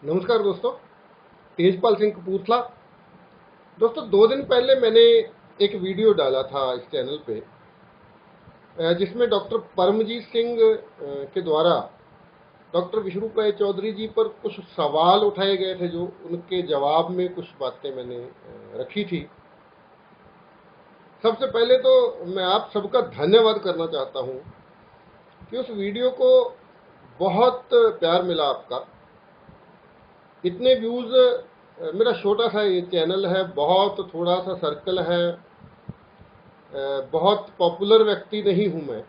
नमस्कार दोस्तों, तेजपाल सिंह कपूरथला। दोस्तों, 2 दिन पहले मैंने एक वीडियो डाला था इस चैनल पे, जिसमें डॉक्टर परमजीत सिंह के द्वारा डॉक्टर विष्णु राय चौधरी जी पर कुछ सवाल उठाए गए थे, जो उनके जवाब में कुछ बातें मैंने रखी थी। सबसे पहले तो मैं आप सबका धन्यवाद करना चाहता हूँ कि उस वीडियो को बहुत प्यार मिला आपका। इतने व्यूज़, मेरा छोटा सा ये चैनल है, बहुत थोड़ा सा सर्कल है, बहुत पॉपुलर व्यक्ति नहीं हूँ मैं।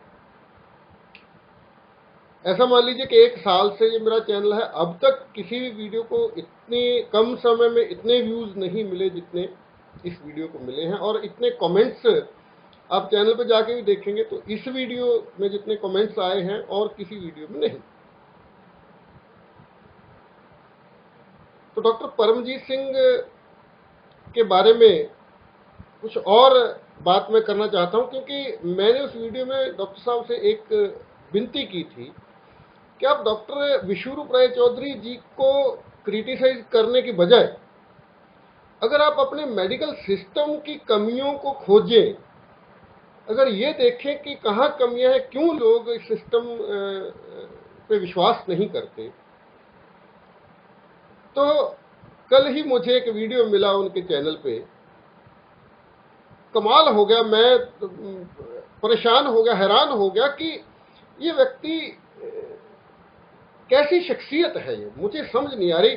ऐसा मान लीजिए कि 1 साल से ये मेरा चैनल है, अब तक किसी भी वीडियो को इतने कम समय में इतने व्यूज़ नहीं मिले जितने इस वीडियो को मिले हैं। और इतने कमेंट्स आप चैनल पर जाके भी देखेंगे तो इस वीडियो में जितने कमेंट्स आए हैं और किसी वीडियो में नहीं। तो डॉक्टर परमजीत सिंह के बारे में कुछ और बात मैं करना चाहता हूं, क्योंकि मैंने उस वीडियो में डॉक्टर साहब से एक विनती की थी कि आप डॉक्टर विष्णु राय चौधरी जी को क्रिटिसाइज करने की बजाय अगर आप अपने मेडिकल सिस्टम की कमियों को खोजें, अगर ये देखें कि कहाँ कमियां हैं, क्यों लोग इस सिस्टम पे विश्वास नहीं करते। तो कल ही मुझे एक वीडियो मिला उनके चैनल पे, कमाल हो गया, मैं परेशान हो गया, हैरान हो गया कि ये व्यक्ति कैसी शख्सियत है। ये मुझे समझ नहीं आ रही।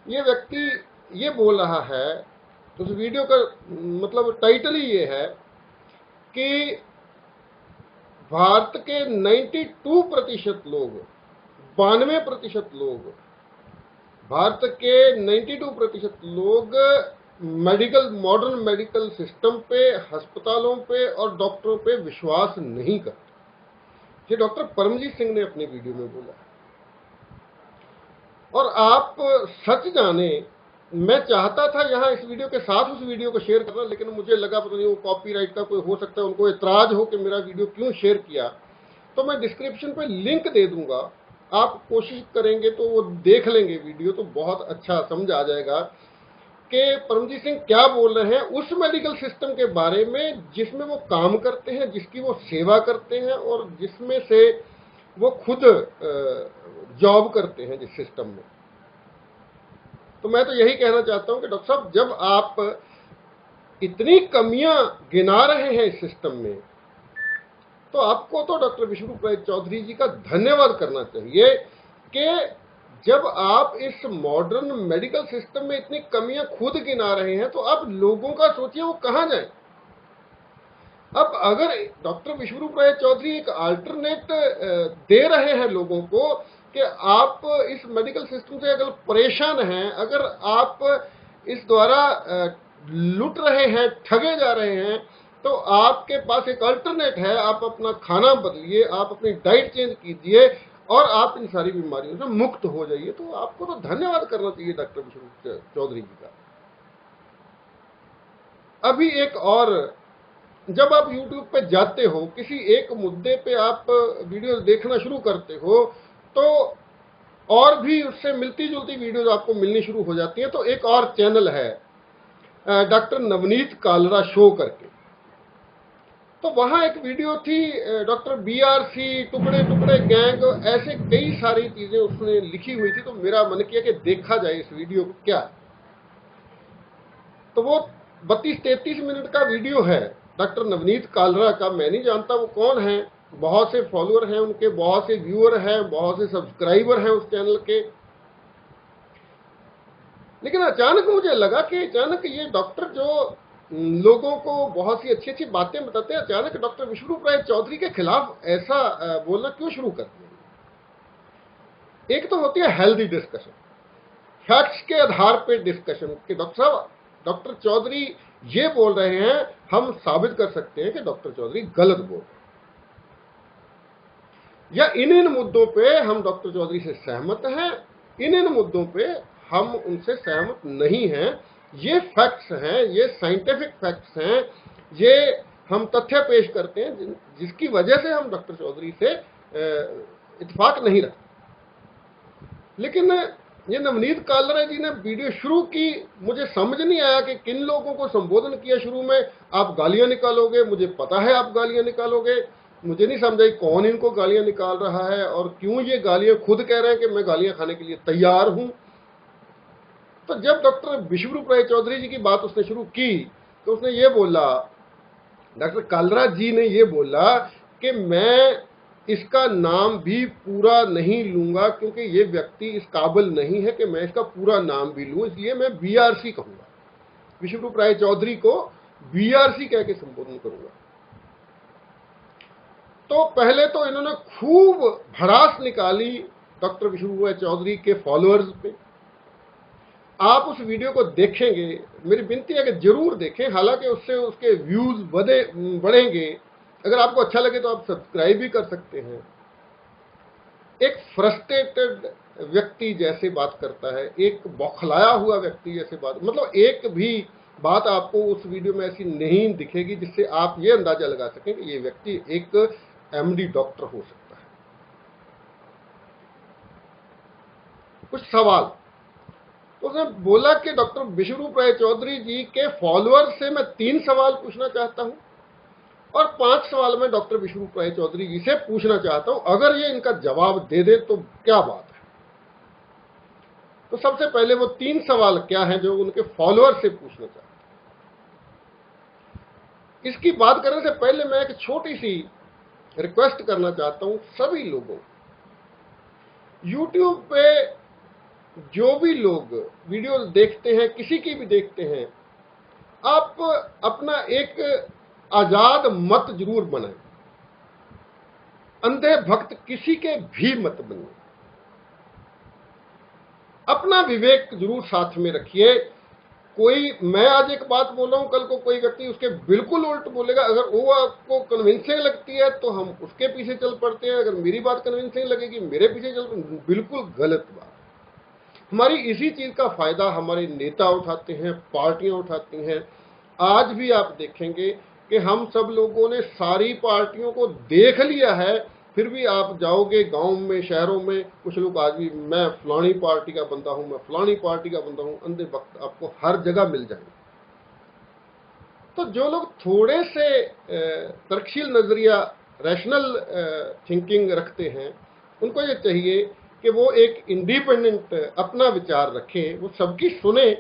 ये व्यक्ति ये बोल रहा है, तो उस वीडियो का मतलब टाइटल ही ये है कि भारत के 92% लोग, 92% लोग, भारत के 92% लोग मॉडर्न मेडिकल सिस्टम पे, अस्पतालों पे और डॉक्टरों पे विश्वास नहीं करते। ये डॉक्टर परमजीत सिंह ने अपने वीडियो में बोला। और आप सच जाने, मैं चाहता था यहाँ इस वीडियो के साथ उस वीडियो को शेयर करना, लेकिन मुझे लगा पता नहीं वो कॉपीराइट का कोई हो सकता है, उनको एतराज हो कि मेरा वीडियो क्यों शेयर किया। तो मैं डिस्क्रिप्शन पे लिंक दे दूंगा, आप कोशिश करेंगे तो वो देख लेंगे वीडियो, तो बहुत अच्छा समझ आ जाएगा कि परमजीत सिंह क्या बोल रहे हैं उस मेडिकल सिस्टम के बारे में जिसमें वो काम करते हैं, जिसकी वो सेवा करते हैं और जिसमें से वो खुद जॉब करते हैं, जिस सिस्टम में। तो मैं तो यही कहना चाहता हूं कि डॉक्टर साहब, जब आप इतनी कमियां गिना रहे हैं इस सिस्टम में, तो आपको तो डॉक्टर विष्णु राय चौधरी जी का धन्यवाद करना चाहिए कि जब आप इस मॉडर्न मेडिकल सिस्टम में इतनी कमियां खुद गिना रहे हैं, तो आप लोगों का सोचिए वो कहां जाए। अब अगर डॉक्टर विष्णु राय चौधरी एक अल्टरनेट दे रहे हैं लोगों को कि आप इस मेडिकल सिस्टम से अगर परेशान हैं, अगर आप इस द्वारा लूट रहे हैं, ठगे जा रहे हैं, तो आपके पास एक अल्टरनेट है। आप अपना खाना बदलिए, आप अपनी डाइट चेंज कीजिए और आप इन सारी बीमारियों से मुक्त हो जाइए। तो आपको तो धन्यवाद करना चाहिए डॉक्टर विष्णु चौधरी जी का। अभी एक और, जब आप YouTube पे जाते हो, किसी एक मुद्दे पे आप वीडियोस देखना शुरू करते हो, तो और भी उससे मिलती जुलती वीडियोस आपको मिलनी शुरू हो जाती हैं। तो एक और चैनल है डॉक्टर नवनीत कालरा शो करके, तो वहां एक वीडियो थी, डॉक्टर BRC, टुकड़े टुकड़े गैंग, ऐसे कई सारी चीजें उसने लिखी हुई थी। तो मेरा मन किया कि देखा जाए इस वीडियो को क्या। तो वो 32-33 मिनट का वीडियो है डॉक्टर नवनीत कालरा का। मैं नहीं जानता वो कौन है, बहुत से फॉलोअर हैं उनके, बहुत से व्यूअर हैं, बहुत से सब्सक्राइबर हैं उस चैनल के। लेकिन अचानक मुझे लगा कि अचानक ये डॉक्टर जो लोगों को बहुत सी अच्छी अच्छी बातें बताते हैं, अचानक डॉक्टर विष्णु राय चौधरी के खिलाफ ऐसा बोलना क्यों शुरू कर दिया। एक तो होती है हेल्दी डिस्कशन, फैक्ट्स के आधार पर डिस्कशन कि डॉक्टर साहब, डॉक्टर चौधरी ये बोल रहे हैं, हम साबित कर सकते हैं कि डॉक्टर चौधरी गलत बोल रहे हैं, या इन मुद्दों पे हम डॉक्टर चौधरी से सहमत हैं, इन मुद्दों पे हम उनसे सहमत नहीं हैं। ये फैक्ट्स हैं, ये साइंटिफिक फैक्ट्स हैं, ये हम तथ्य पेश करते हैं जिसकी वजह से हम डॉक्टर चौधरी से इत्तेफाक नहीं रखते। लेकिन ये नवनीत कालरा जी ने वीडियो शुरू की, मुझे समझ नहीं आया कि किन लोगों को संबोधन किया शुरू में। आप गालियां निकालोगे, मुझे पता है आप गालियां निकालोगे, मुझे नहीं समझ आई कौन इनको गालियां निकाल रहा है और क्यों ये गालियां खुद कह रहे हैं कि मैं गालियां खाने के लिए तैयार हूं। तो जब डॉक्टर विश्वरूप राय चौधरी जी की बात उसने शुरू की तो उसने ये बोला, डॉक्टर कालरा जी ने ये बोला कि मैं इसका नाम भी पूरा नहीं लूंगा क्योंकि ये व्यक्ति इस काबिल नहीं है कि मैं इसका पूरा नाम भी लूं, इसलिए मैं बीआरसी कहूंगा, विश्वरूप राय चौधरी को बीआरसी कह के संबोधन करूंगा। तो पहले तो इन्होंने खूब भड़ास निकाली डॉक्टर विश्वरूप राय चौधरी के फॉलोअर्स पे। आप उस वीडियो को देखेंगे, मेरी विनती है कि जरूर देखें, हालांकि उससे उसके व्यूज बढ़ेंगे। अगर आपको अच्छा लगे तो आप सब्सक्राइब भी कर सकते हैं। एक फ्रस्ट्रेटेड व्यक्ति जैसे बात करता है, एक बौखलाया हुआ व्यक्ति जैसे बात, मतलब एक भी बात आपको उस वीडियो में ऐसी नहीं दिखेगी जिससे आप ये अंदाजा लगा सकें कि ये व्यक्ति एक एमडी डॉक्टर हो सकता है। कुछ सवाल उसने बोला कि डॉक्टर विश्वरूप राय चौधरी जी के फॉलोअर से मैं 3 सवाल पूछना चाहता हूं और 5 सवाल मैं डॉक्टर विश्वरूप राय चौधरी जी से पूछना चाहता हूं, अगर ये इनका जवाब दे दे तो क्या बात है। तो सबसे पहले वो 3 सवाल क्या हैं जो उनके फॉलोअर से पूछना चाहता हूं। इसकी बात करने से पहले मैं एक छोटी सी रिक्वेस्ट करना चाहता हूं सभी लोगों, यूट्यूब पे जो भी लोग वीडियो देखते हैं, किसी की भी देखते हैं, आप अपना एक आजाद मत जरूर बनाएं, अंधे भक्त किसी के भी मत बनिए, अपना विवेक जरूर साथ में रखिए। कोई, मैं आज एक बात बोल रहा हूं, कल को कोई व्यक्ति उसके बिल्कुल उल्ट बोलेगा, अगर वो आपको कन्विंसिंग लगती है तो हम उसके पीछे चल पड़ते हैं, अगर मेरी बात कन्विंसिंग लगेगी मेरे पीछे चल, बिल्कुल गलत बात। हमारी इसी चीज का फायदा हमारे नेता उठाते हैं, पार्टियां उठाती हैं। आज भी आप देखेंगे कि हम सब लोगों ने सारी पार्टियों को देख लिया है, फिर भी आप जाओगे गांव में, शहरों में, कुछ लोग आज भी मैं फलानी पार्टी का बंदा हूं, मैं फलानी पार्टी का बंदा हूं, अंधे वक्त आपको हर जगह मिल जाएंगे। तो जो लोग थोड़े से तर्कशील नजरिया, रैशनल थिंकिंग रखते हैं, उनको ये चाहिए कि वो एक इंडिपेंडेंट अपना विचार रखें, वो सबकी सुने,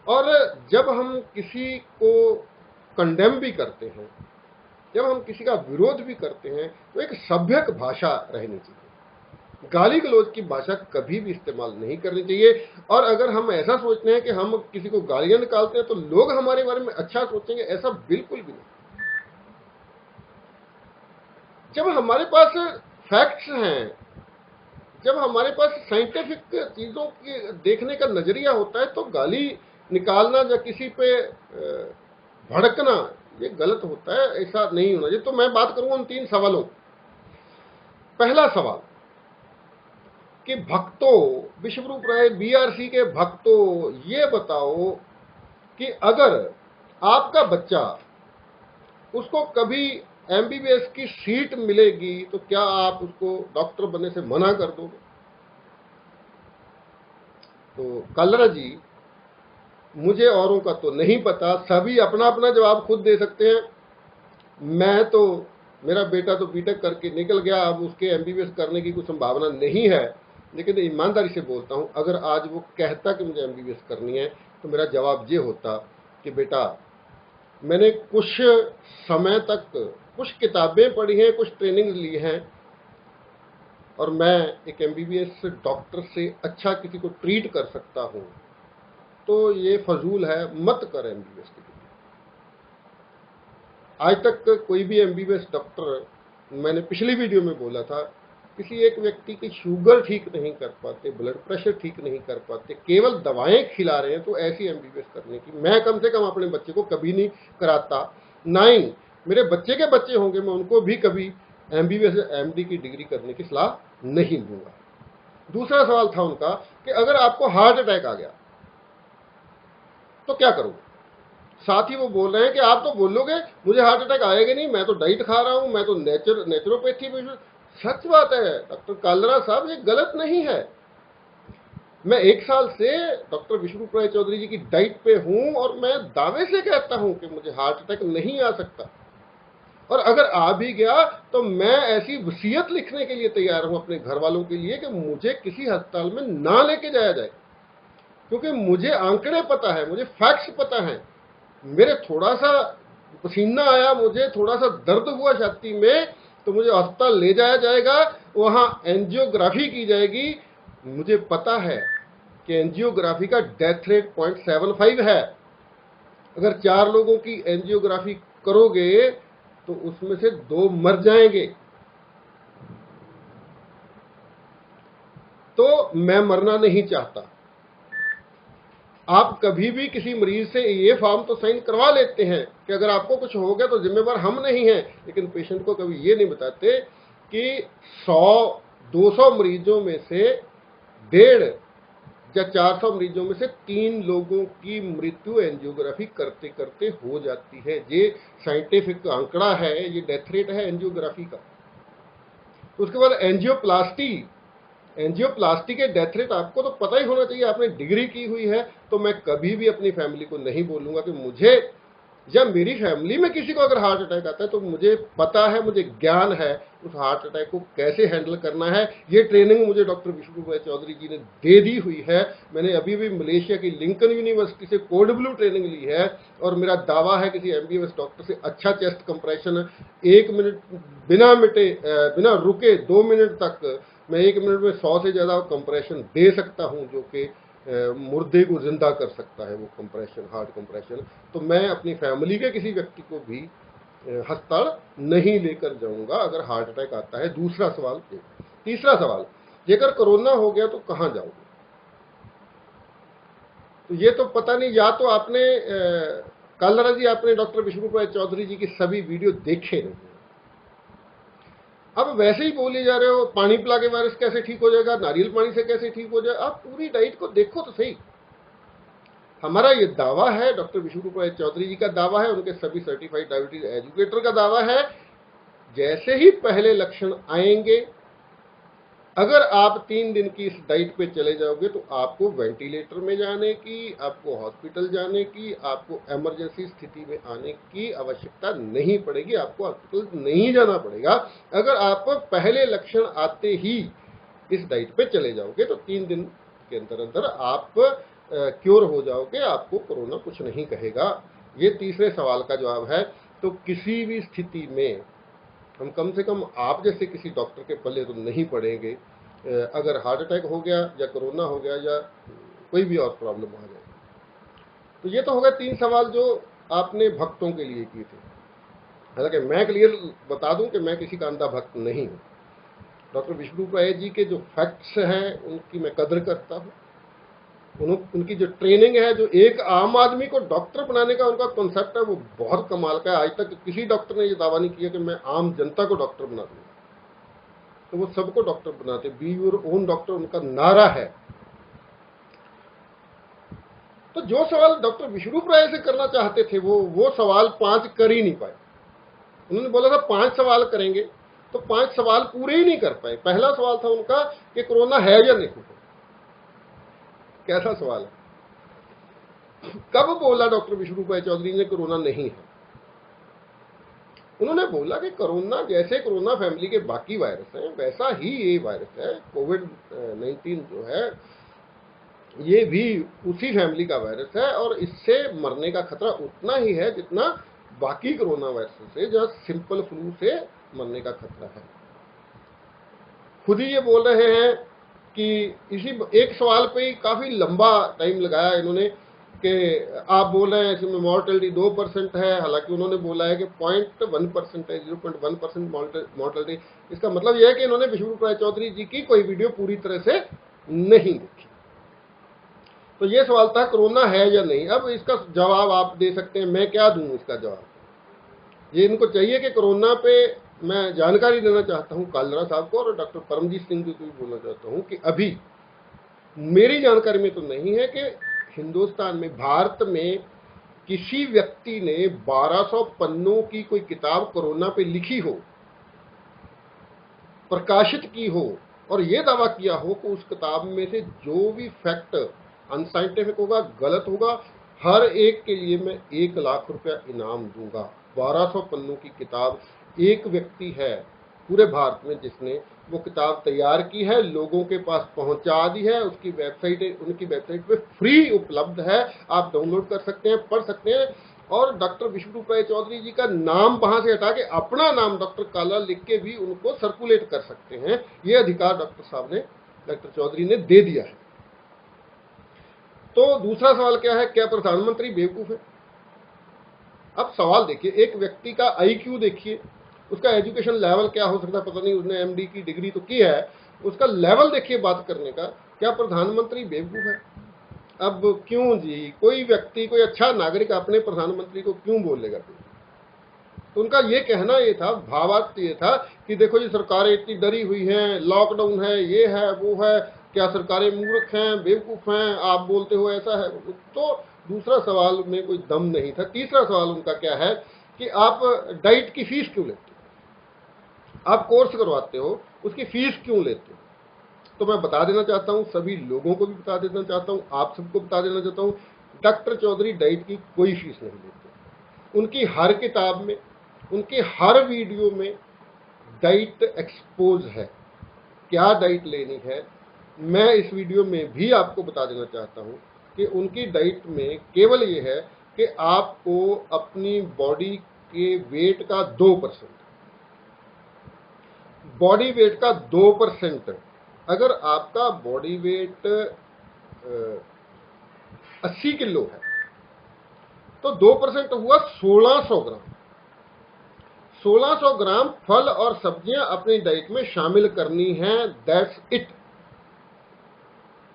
और जब हम किसी को कंडेम भी करते हैं, जब हम किसी का विरोध भी करते हैं, तो एक सभ्यक भाषा रहनी चाहिए, गाली गलौज की भाषा कभी भी इस्तेमाल नहीं करनी चाहिए। और अगर हम ऐसा सोचते हैं कि हम किसी को गालियां निकालते हैं तो लोग हमारे बारे में अच्छा सोचेंगे, ऐसा बिल्कुल भी नहीं। जब हमारे पास फैक्ट्स हैं, जब हमारे पास साइंटिफिक चीजों की देखने का नजरिया होता है, तो गाली निकालना या किसी पे भड़कना ये गलत होता है, ऐसा नहीं होना चाहिए। तो मैं बात करूंगा उन 3 सवालों। पहला सवाल कि भक्तों, विश्वरूप राय बीआरसी के भक्तों, ये बताओ कि अगर आपका बच्चा, उसको कभी एमबीबीएस की सीट मिलेगी तो क्या आप उसको डॉक्टर बनने से मना कर दोगे? तो कालरा जी, मुझे औरों का तो नहीं पता, सभी अपना अपना जवाब खुद दे सकते हैं। मैं तो, मेरा बेटा तो बीटेक करके निकल गया, अब उसके एमबीबीएस करने की कोई संभावना नहीं है, लेकिन ईमानदारी से बोलता हूं, अगर आज वो कहता कि मुझे एमबीबीएस करनी है तो मेरा जवाब ये होता कि बेटा, मैंने कुछ समय तक कुछ किताबें पढ़ी हैं, कुछ ट्रेनिंग ली हैं, और मैं एक एमबीबीएस डॉक्टर से अच्छा किसी को ट्रीट कर सकता हूं, तो ये फजूल है, मत कर एमबीबीएस की डिग्री। आज तक कोई भी एमबीबीएस डॉक्टर, मैंने पिछली वीडियो में बोला था, किसी एक व्यक्ति की शुगर ठीक नहीं कर पाते, ब्लड प्रेशर ठीक नहीं कर पाते, केवल दवाएं खिला रहे हैं, तो ऐसी एमबीबीएस करने की मैं कम से कम अपने बच्चे को कभी नहीं कराता। ना ही मेरे बच्चे के बच्चे होंगे, मैं उनको भी कभी एमबीबीएस एमडी की डिग्री करने की सलाह नहीं दूंगा। दूसरा सवाल था उनका कि अगर आपको हार्ट अटैक आ गया तो क्या करोगे? साथ ही वो बोल रहे हैं कि आप तो बोलोगे मुझे हार्ट अटैक आएगा नहीं, मैं तो डाइट खा रहा हूं, मैं तो नेचुरोपैथी में। सच बात है डॉक्टर कालरा साहब, ये गलत नहीं है। मैं 1 साल से डॉक्टर विष्णुप्रिया राय चौधरी जी की डाइट पे हूं और मैं दावे से कहता हूं कि मुझे हार्ट अटैक नहीं आ सकता, और अगर आ भी गया तो मैं ऐसी वसीयत लिखने के लिए तैयार हूं अपने घर वालों के लिए कि मुझे किसी अस्पताल में ना लेके जाया जाए, क्योंकि मुझे आंकड़े पता है, मुझे फैक्ट्स पता है। मेरे थोड़ा सा पसीना आया, मुझे थोड़ा सा दर्द हुआ छाती में, तो मुझे अस्पताल ले जाया जाएगा, वहां एंजियोग्राफी की जाएगी। मुझे पता है कि एंजियोग्राफी का डेथ रेट 0.75 है। अगर 4 लोगों की एंजियोग्राफी करोगे तो उसमें से 2 मर जाएंगे। तो मैं मरना नहीं चाहता। आप कभी भी किसी मरीज से ये फॉर्म तो साइन करवा लेते हैं कि अगर आपको कुछ हो गया तो जिम्मेवार हम नहीं हैं, लेकिन पेशेंट को कभी ये नहीं बताते कि 100-200 मरीजों में से 1.5 या 400 मरीजों में से 3 लोगों की मृत्यु एंजियोग्राफी करते करते हो जाती है। ये साइंटिफिक आंकड़ा है, ये डेथ रेट है एंजियोग्राफी का। उसके बाद एंजियोप्लास्टी के डेथ रेट आपको तो पता ही होना चाहिए, आपने डिग्री की हुई है। तो मैं कभी भी अपनी फैमिली को नहीं बोलूंगा कि मुझे या मेरी फैमिली में किसी को अगर हार्ट अटैक आता है तो मुझे पता है, मुझे ज्ञान है उस हार्ट अटैक को कैसे हैंडल करना है। ये ट्रेनिंग मुझे डॉक्टर विष्णुप्रिया चौधरी जी ने दे दी हुई है। मैंने अभी भी मलेशिया की लिंकन यूनिवर्सिटी से कोड ब्लू ट्रेनिंग ली है, और मेरा दावा है किसी एमबीबीएस डॉक्टर से अच्छा चेस्ट कंप्रेशन 1 मिनट बिना रुके 2 मिनट तक, मैं 1 मिनट में 100 से ज़्यादा कंप्रेशन दे सकता हूं, जो कि मुर्दे को जिंदा कर सकता है वो कंप्रेशन, हार्ट कंप्रेशन। तो मैं अपनी फैमिली के किसी व्यक्ति को भी अस्पताल नहीं लेकर जाऊंगा अगर हार्ट अटैक आता है। दूसरा सवाल। तीसरा सवाल, जेकर कोरोना हो गया तो कहां जाओगे? तो ये तो पता नहीं, या तो आपने कालरा जी, आपने डॉक्टर विष्णुप्रिया चौधरी जी की सभी वीडियो देखे नहीं, अब वैसे ही बोले जा रहे हो पानी पिला के वायरस कैसे ठीक हो जाएगा, नारियल पानी से कैसे ठीक हो जाए। आप पूरी डाइट को देखो तो सही। हमारा ये दावा है, डॉक्टर विष्णुप्रिया चौधरी जी का दावा है, उनके सभी सर्टिफाइड डायबिटीज एजुकेटर का दावा है, जैसे ही पहले लक्षण आएंगे, अगर आप 3 दिन की इस डाइट पे चले जाओगे तो आपको वेंटिलेटर में जाने की, आपको हॉस्पिटल जाने की, आपको इमरजेंसी स्थिति में आने की आवश्यकता नहीं पड़ेगी, आपको हॉस्पिटल नहीं जाना पड़ेगा। अगर आप पहले लक्षण आते ही इस डाइट पे चले जाओगे तो 3 दिन के अंदर अंदर आप क्योर हो जाओगे, आपको कोरोना कुछ नहीं कहेगा। ये तीसरे सवाल का जवाब है। तो किसी भी स्थिति में हम कम से कम आप जैसे किसी डॉक्टर के पल्ले तो नहीं पड़ेंगे अगर हार्ट अटैक हो गया या कोरोना हो गया या कोई भी और प्रॉब्लम आ जाए। तो ये तो हो गए 3 सवाल जो आपने भक्तों के लिए किए थे। हालांकि मैं क्लियर बता दूं कि मैं किसी का अंधा भक्त नहीं हूं। डॉक्टर विष्णुप्रिया जी के जो फैक्ट्स हैं उनकी मैं कदर करता हूं। उनकी जो ट्रेनिंग है, जो एक आम आदमी को डॉक्टर बनाने का उनका कॉन्सेप्ट है, वो बहुत कमाल का है। आज तक किसी डॉक्टर ने ये दावा नहीं किया कि मैं आम जनता को डॉक्टर बना दूंगा। तो वो सबको डॉक्टर बनाते, बी योर ओन डॉक्टर उनका नारा है। तो जो सवाल डॉक्टर विष्णुप्रिया से करना चाहते थे वो सवाल 5 कर ही नहीं पाए। उन्होंने बोला था 5 सवाल करेंगे, तो 5 सवाल पूरे ही नहीं कर पाए। पहला सवाल था उनका कि कोरोना है या नहीं। कैसा सवाल है? कब बोला डॉक्टर विष्णुप्रिया चौधरी ने कोरोना नहीं है? उन्होंने बोला कि कोरोना जैसे कोरोना फैमिली के बाकी वायरस हैं वैसा ही ये वायरस है, कोविड-19 जो है ये भी उसी फैमिली का वायरस है, और इससे मरने का खतरा उतना ही है जितना बाकी कोरोना वायरस से, जहां सिंपल फ्लू से मरने का खतरा है। खुद ही ये बोल रहे हैं कि इसी एक सवाल पे ही काफी लंबा टाइम लगाया इन्होंने कि आप बोल रहे हैं इसमें मॉर्टेलिटी 2% है, हालांकि उन्होंने बोला है कि 0.1% है, 0.1% मॉर्टेलिटी। इसका मतलब यह है कि इन्होंने विष्णुप्रिया चौधरी जी की कोई वीडियो पूरी तरह से नहीं देखी। तो ये सवाल था कोरोना है या नहीं। अब इसका जवाब आप दे सकते हैं, मैं क्या दूं इसका जवाब? ये इनको चाहिए कि कोरोना पे मैं जानकारी देना चाहता हूं कालरा साहब को और डॉक्टर परमजीत सिंह जी को भी बोलना चाहता हूं कि अभी मेरी जानकारी में तो नहीं है कि हिंदुस्तान में, भारत में किसी व्यक्ति ने 1200 पन्नों की कोई किताब कोरोना पे लिखी हो, प्रकाशित की हो और ये दावा किया हो कि उस किताब में से जो भी फैक्ट अनसाइंटिफिक होगा, गलत होगा, हर एक के लिए मैं 1 लाख रुपया इनाम दूंगा। 1200 पन्नों की किताब, एक व्यक्ति है पूरे भारत में जिसने वो किताब तैयार की है, लोगों के पास पहुंचा दी है। उसकी वेबसाइट, उनकी वेबसाइट पे फ्री उपलब्ध है, आप डाउनलोड कर सकते हैं, पढ़ सकते हैं। और डॉक्टर विष्णु राय चौधरी जी का नाम वहां से हटा के अपना नाम डॉक्टर काला लिख के भी उनको सर्कुलेट कर सकते हैं। ये अधिकार डॉक्टर साहब ने, डॉक्टर चौधरी ने दे दिया है। तो दूसरा सवाल क्या है, क्या प्रधानमंत्री बेवकूफ है? अब सवाल देखिए, एक व्यक्ति का आईक्यू देखिए, उसका एजुकेशन लेवल क्या हो सकता है, पता नहीं, उसने एमडी की डिग्री तो की है, उसका लेवल देखिए बात करने का। क्या प्रधानमंत्री बेवकूफ है? अब क्यों जी, कोई व्यक्ति, कोई अच्छा नागरिक अपने प्रधानमंत्री को क्यों बोलेगा? तो उनका ये कहना ये था, भावार्थ ये था कि देखो जी सरकारें इतनी डरी हुई हैं, लॉकडाउन है, ये है, वो है, क्या सरकारें मूर्ख हैं, बेवकूफ हैं, आप बोलते हो ऐसा है। तो दूसरा सवाल में कोई दम नहीं था। तीसरा सवाल उनका क्या है कि आप डाइट की फीस क्यों लेते हो, आप कोर्स करवाते हो, उसकी फीस क्यों लेते हो? तो मैं बता देना चाहता हूं, सभी लोगों को भी बता देना चाहता हूं, आप सबको बता देना चाहता हूं, डॉक्टर चौधरी डाइट की कोई फीस नहीं लेते। उनकी हर किताब में, उनके हर वीडियो में डाइट एक्सपोज है, क्या डाइट लेनी है। मैं इस वीडियो में भी आपको बता देना चाहता हूं कि उनकी डाइट में केवल ये है कि आपको अपनी बॉडी के वेट का 2%, बॉडी वेट का 2%, अगर आपका बॉडी वेट 80 किलो है तो 2% हुआ 1600 ग्राम। 1600 ग्राम फल और सब्जियां अपनी डाइट में शामिल करनी है, दैट्स इट।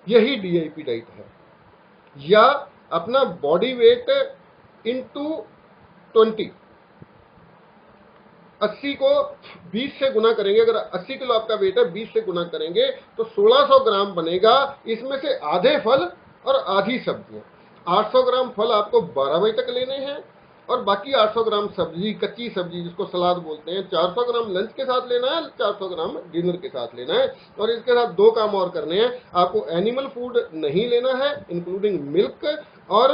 यही डीआईपी डाइट है। या अपना बॉडी वेट इंटू 20, 80 को 20 से गुना करेंगे, अगर 80 किलो आपका वेट है, 20 से गुना करेंगे तो 1600 ग्राम बनेगा। इसमें से आधे फल और आधी सब्जियां। 800 ग्राम फल आपको 12 बजे तक लेने हैं और बाकी 800 ग्राम सब्जी, कच्ची सब्जी जिसको सलाद बोलते हैं, 400 ग्राम लंच के साथ लेना है, 400 ग्राम डिनर के साथ लेना है। और इसके साथ 2 काम और करने हैं, आपको एनिमल फूड नहीं लेना है इंक्लूडिंग मिल्क, और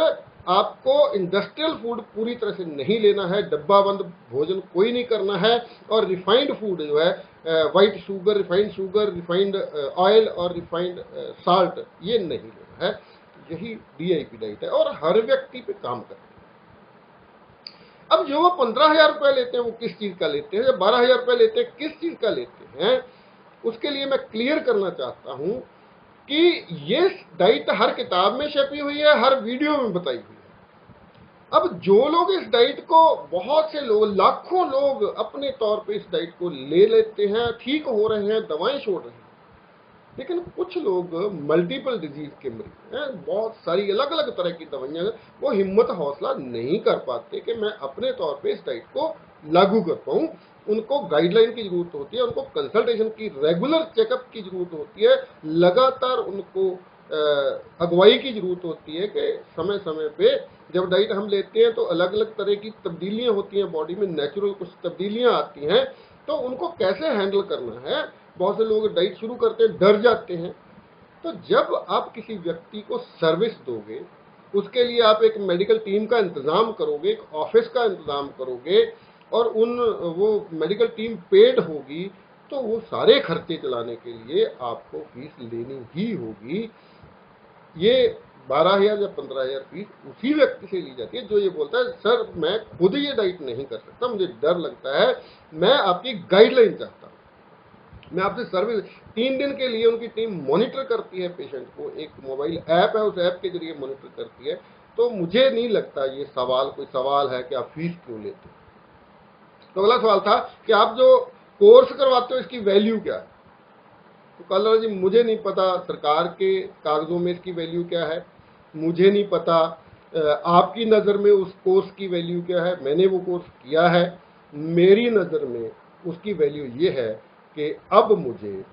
आपको इंडस्ट्रियल फूड पूरी तरह से नहीं लेना है, डब्बा बंद भोजन कोई नहीं करना है। और रिफाइंड फूड जो है, वाइट शुगर, रिफाइंड ऑयल और रिफाइंड साल्ट, ये नहीं लेना है। यही डीआईपी डाइट है और हर व्यक्ति पे काम करता है। अब जो वो 15,000 रुपए लेते हैं वो किस चीज का लेते हैं, या 12,000 रुपए लेते हैं किस चीज का लेते हैं, उसके लिए मैं क्लियर करना चाहता हूं कि ये डाइट हर किताब में छपी हुई है, हर वीडियो में बताई हुई है। अब जो लोग इस डाइट को, बहुत से लोग, लाखों लोग अपने तौर पे इस डाइट को ले लेते हैं, ठीक हो रहे हैं, दवाएं छोड़ रहे हैं, लेकिन कुछ लोग मल्टीपल डिजीज के मरीज हैं, बहुत सारी अलग अलग तरह की दवाइयां, वो हिम्मत हौसला नहीं कर पाते कि मैं अपने तौर पे इस डाइट को लागू कर पाऊं। उनको गाइडलाइन की जरूरत होती है, उनको कंसल्टेशन की, रेगुलर चेकअप की जरूरत होती है, लगातार उनको अगुवाई की जरूरत होती है कि समय समय पे जब डाइट हम लेते हैं तो अलग अलग तरह की तब्दीलियां होती हैं बॉडी में, नेचुरल कुछ तब्दीलियां आती हैं, तो उनको कैसे हैंडल करना है। बहुत से लोग डाइट शुरू करते हैं, डर जाते हैं। तो जब आप किसी व्यक्ति को सर्विस दोगे, उसके लिए आप एक मेडिकल टीम का इंतजाम करोगे, एक ऑफिस का इंतजाम करोगे, और वो मेडिकल टीम पेड होगी, तो वो सारे खर्चे चलाने के लिए आपको फीस लेनी ही होगी। ये 12,000 या 15,000 फीस उसी व्यक्ति से ली जाती है जो ये बोलता है सर मैं खुद ये डाइट नहीं कर सकता, मुझे डर लगता है, मैं आपकी गाइडलाइन चाहता हूँ। मैं आपसे सर्विस, 3 दिन के लिए उनकी टीम मॉनिटर करती है पेशेंट को, एक मोबाइल ऐप है, उस ऐप के जरिए मॉनिटर करती है। तो मुझे नहीं लगता ये सवाल कोई सवाल है कि आप फीस क्यों लेते हो। तो अगला सवाल था कि आप जो कोर्स करवाते हो इसकी वैल्यू क्या है। तो काला जी मुझे नहीं पता सरकार के कागजों में इसकी वैल्यू क्या है, मुझे नहीं पता आपकी नज़र में उस कोर्स की वैल्यू क्या है। मैंने वो कोर्स किया है, मेरी नज़र में उसकी वैल्यू ये है कि अब मुझे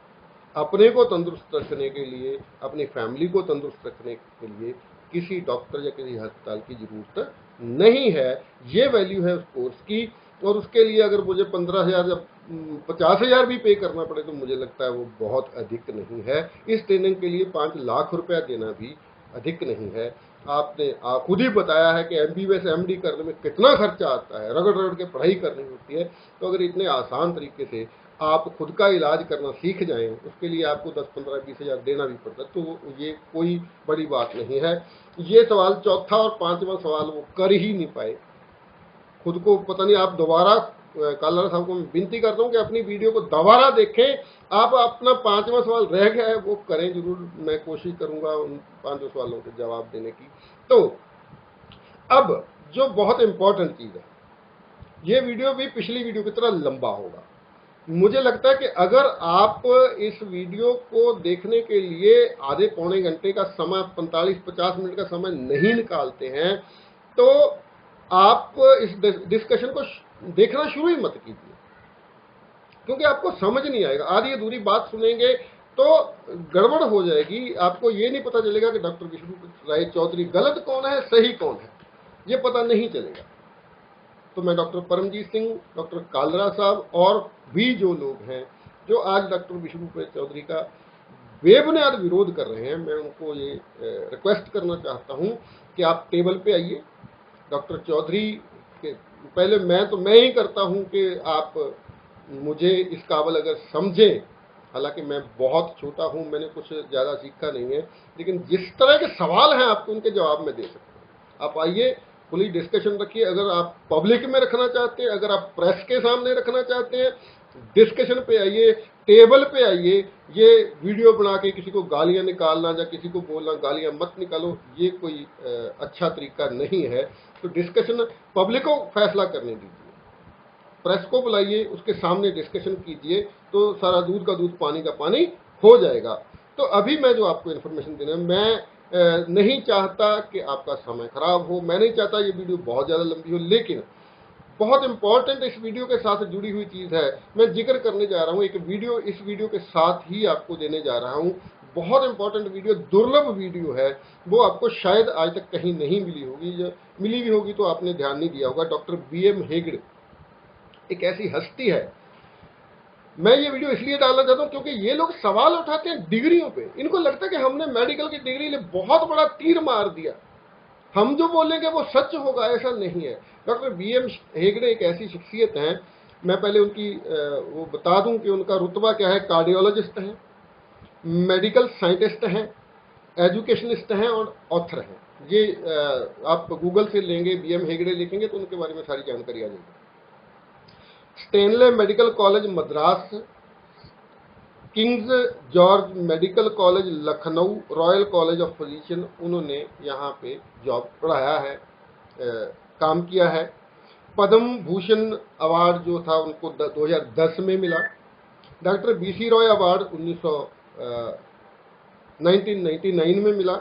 अपने को तंदुरुस्त रखने के लिए, अपनी फैमिली को तंदुरुस्त रखने के लिए किसी डॉक्टर या किसी अस्पताल की जरूरत नहीं है। ये वैल्यू है उस कोर्स की। और उसके लिए अगर मुझे 15,000 या 50,000 भी पे करना पड़े तो मुझे लगता है वो बहुत अधिक नहीं है। इस ट्रेनिंग के लिए 5 लाख रुपया देना भी अधिक नहीं है। आपने खुद ही बताया है कि MBBS MD करने में कितना खर्चा आता है, रगड़ रगड़ के पढ़ाई करनी होती है। तो अगर इतने आसान तरीके से आप खुद का इलाज करना सीख जाएं, उसके लिए आपको 10, 15, 20,000 देना भी पड़ता है, तो ये कोई बड़ी बात नहीं है। ये सवाल चौथा और पांचवा सवाल वो कर ही नहीं पाए। खुद को पता नहीं, आप दोबारा कालरा साहब को मैं विनती करता हूँ कि अपनी वीडियो को दोबारा देखें। आप अपना पांचवा सवाल रह गया है वो करें जरूर, मैं कोशिश करूंगा उन 5 सवालों के जवाब देने की। तो अब जो बहुत इंपॉर्टेंट चीज है, ये वीडियो भी पिछली वीडियो की तरह लंबा होगा। मुझे लगता है कि अगर आप इस वीडियो को देखने के लिए आधे पौने घंटे का समय, 45-50 मिनट का समय नहीं निकालते हैं, तो आप इस डिस्कशन को देखना शुरू ही मत कीजिए, क्योंकि आपको समझ नहीं आएगा। आधी अधूरी बात सुनेंगे तो गड़बड़ हो जाएगी। आपको ये नहीं पता चलेगा कि डॉक्टर विष्णु राय चौधरी गलत कौन है, सही कौन है, ये पता नहीं चलेगा। तो मैं डॉक्टर परमजीत सिंह, डॉक्टर कालरा साहब और भी जो लोग हैं जो आज डॉक्टर विष्णु राय चौधरी का बेबुनियाद विरोध कर रहे हैं, मैं उनको ये रिक्वेस्ट करना चाहता हूं कि आप टेबल पे आइए। डॉक्टर चौधरी के पहले मैं ही करता हूं कि आप मुझे इस काबिल अगर समझें, हालांकि मैं बहुत छोटा हूं, मैंने कुछ ज़्यादा सीखा नहीं है, लेकिन जिस तरह के सवाल हैं आपको उनके जवाब में दे सकता हूं। आप आइए, खुली डिस्कशन रखिए। अगर आप पब्लिक में रखना चाहते हैं, अगर आप प्रेस के सामने रखना चाहते हैं, डिस्कशन पे आइए, टेबल पे आइए। ये वीडियो बना के किसी को गालियां निकालना या किसी को बोलना गालियां मत निकालो, ये कोई अच्छा तरीका नहीं है। तो डिस्कशन पब्लिक को फैसला करने दीजिए, प्रेस को बुलाइए, उसके सामने डिस्कशन कीजिए, तो सारा दूध का दूध पानी का पानी हो जाएगा। तो अभी मैं जो आपको इन्फॉर्मेशन देना है, मैं नहीं चाहता कि आपका समय खराब हो, मैं नहीं चाहता ये वीडियो बहुत ज़्यादा लंबी हो, लेकिन बहुत इंपॉर्टेंट इस वीडियो के साथ जुड़ी हुई चीज़ है, मैं जिक्र करने जा रहा हूँ। एक वीडियो इस वीडियो के साथ ही आपको देने जा रहा हूँ। बहुत इंपॉर्टेंट वीडियो, दुर्लभ वीडियो है, वो आपको शायद आज तक कहीं नहीं मिली होगी, जो मिली भी होगी तो आपने ध्यान नहीं दिया होगा। डॉक्टर BM हेगड़े एक ऐसी हस्ती है। मैं ये वीडियो इसलिए डालना चाहता हूँ क्योंकि ये लोग सवाल उठाते हैं डिग्रियों पे। इनको लगता है कि हमने मेडिकल की डिग्री ले बहुत बड़ा तीर मार दिया, हम जो बोलेंगे वो सच होगा, ऐसा नहीं है। डॉक्टर BM हेगड़े एक ऐसी शख्सियत हैं, मैं पहले उनकी वो बता दूं कि उनका रुतबा क्या है। कार्डियोलॉजिस्ट हैं, मेडिकल साइंटिस्ट हैं, एजुकेशनिस्ट हैं और ऑथर हैं। ये आप गूगल से लेंगे, BM हेगड़े लिखेंगे तो उनके बारे में सारी जानकारी आ जाएगी। Stanley medical college Madras, Kings George medical college Lucknow, royal college of physician, उन्होंने यहाँ पे जॉब पढ़ाया है, काम किया है। पद्म भूषण अवार्ड जो था उनको 2010 में मिला। डॉक्टर BC रॉय अवार्ड 1999 में मिला।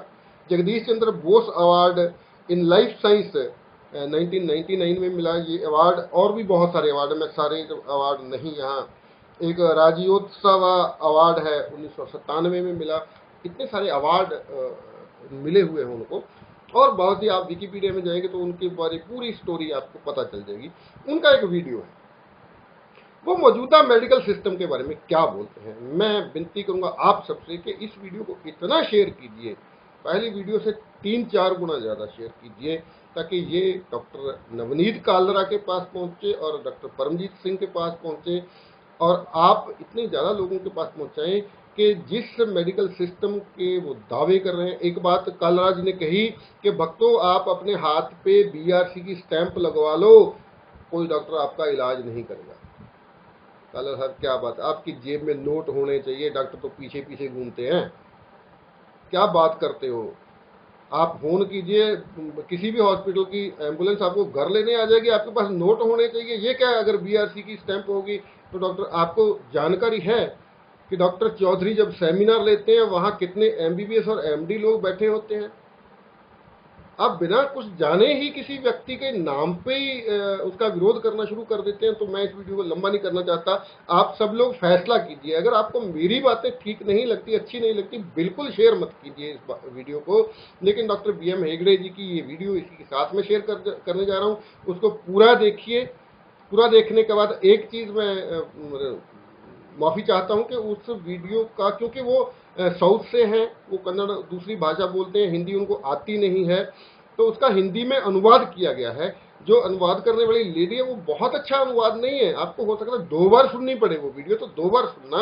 Jagdish Chandra Bose award in life science 1999 में मिला। ये अवार्ड और भी बहुत सारे अवार्ड, मैं सारे अवार्ड नहीं यहाँ, एक राज्योत्सव अवार्ड है 1997 में मिला। इतने सारे अवार्ड मिले हुए हैं उनको, और बहुत ही आप विकिपीडिया में जाएंगे तो उनके बारे पूरी स्टोरी आपको पता चल जाएगी। उनका एक वीडियो है, वो मौजूदा मेडिकल सिस्टम के बारे में क्या बोलते हैं। मैं विनती करूंगा आप सबसे कि इस वीडियो को इतना शेयर कीजिए, पहली वीडियो से 3-4 गुना ज़्यादा शेयर कीजिए, ताकि ये डॉक्टर नवनीत कालरा के पास पहुंचे और डॉक्टर परमजीत सिंह के पास पहुंचे, और आप इतने ज़्यादा लोगों के पास पहुंचाएं कि जिस मेडिकल सिस्टम के वो दावे कर रहे हैं। एक बात कालरा जी ने कही कि भक्तों आप अपने हाथ पे BRC की स्टैंप लगवा लो, कोई डॉक्टर आपका इलाज नहीं करेगा। कालरा साहब क्या बात, आपकी जेब में नोट होने चाहिए, डॉक्टर तो पीछे पीछे घूमते हैं, क्या बात करते हो। आप फोन कीजिए, किसी भी हॉस्पिटल की एम्बुलेंस आपको घर लेने आ जाएगी, आपके पास नोट होने चाहिए। ये क्या, अगर BRC की स्टैंप होगी तो डॉक्टर, आपको जानकारी है कि डॉक्टर चौधरी जब सेमिनार लेते हैं वहाँ कितने MBBS और MD लोग बैठे होते हैं। आप बिना कुछ जाने ही किसी व्यक्ति के नाम पे ही उसका विरोध करना शुरू कर देते हैं। तो मैं इस वीडियो को लंबा नहीं करना चाहता, आप सब लोग फैसला कीजिए। अगर आपको मेरी बातें ठीक नहीं लगती, अच्छी नहीं लगती, बिल्कुल शेयर मत कीजिए इस वीडियो को। लेकिन डॉक्टर BM हेगड़े जी की ये वीडियो इसी के साथ में शेयर करने जा रहा हूँ, उसको पूरा देखिए, पूरा देखने के बाद एक चीज़ मैं माफ़ी चाहता हूं कि उस वीडियो का, क्योंकि वो साउथ से हैं, वो कन्नड़ दूसरी भाषा बोलते हैं, हिंदी उनको आती नहीं है, तो उसका हिंदी में अनुवाद किया गया है। जो अनुवाद करने वाली लेडी है वो बहुत अच्छा अनुवाद नहीं है, आपको हो सकता है 2 बार सुननी पड़े वो वीडियो, तो 2 बार सुनना।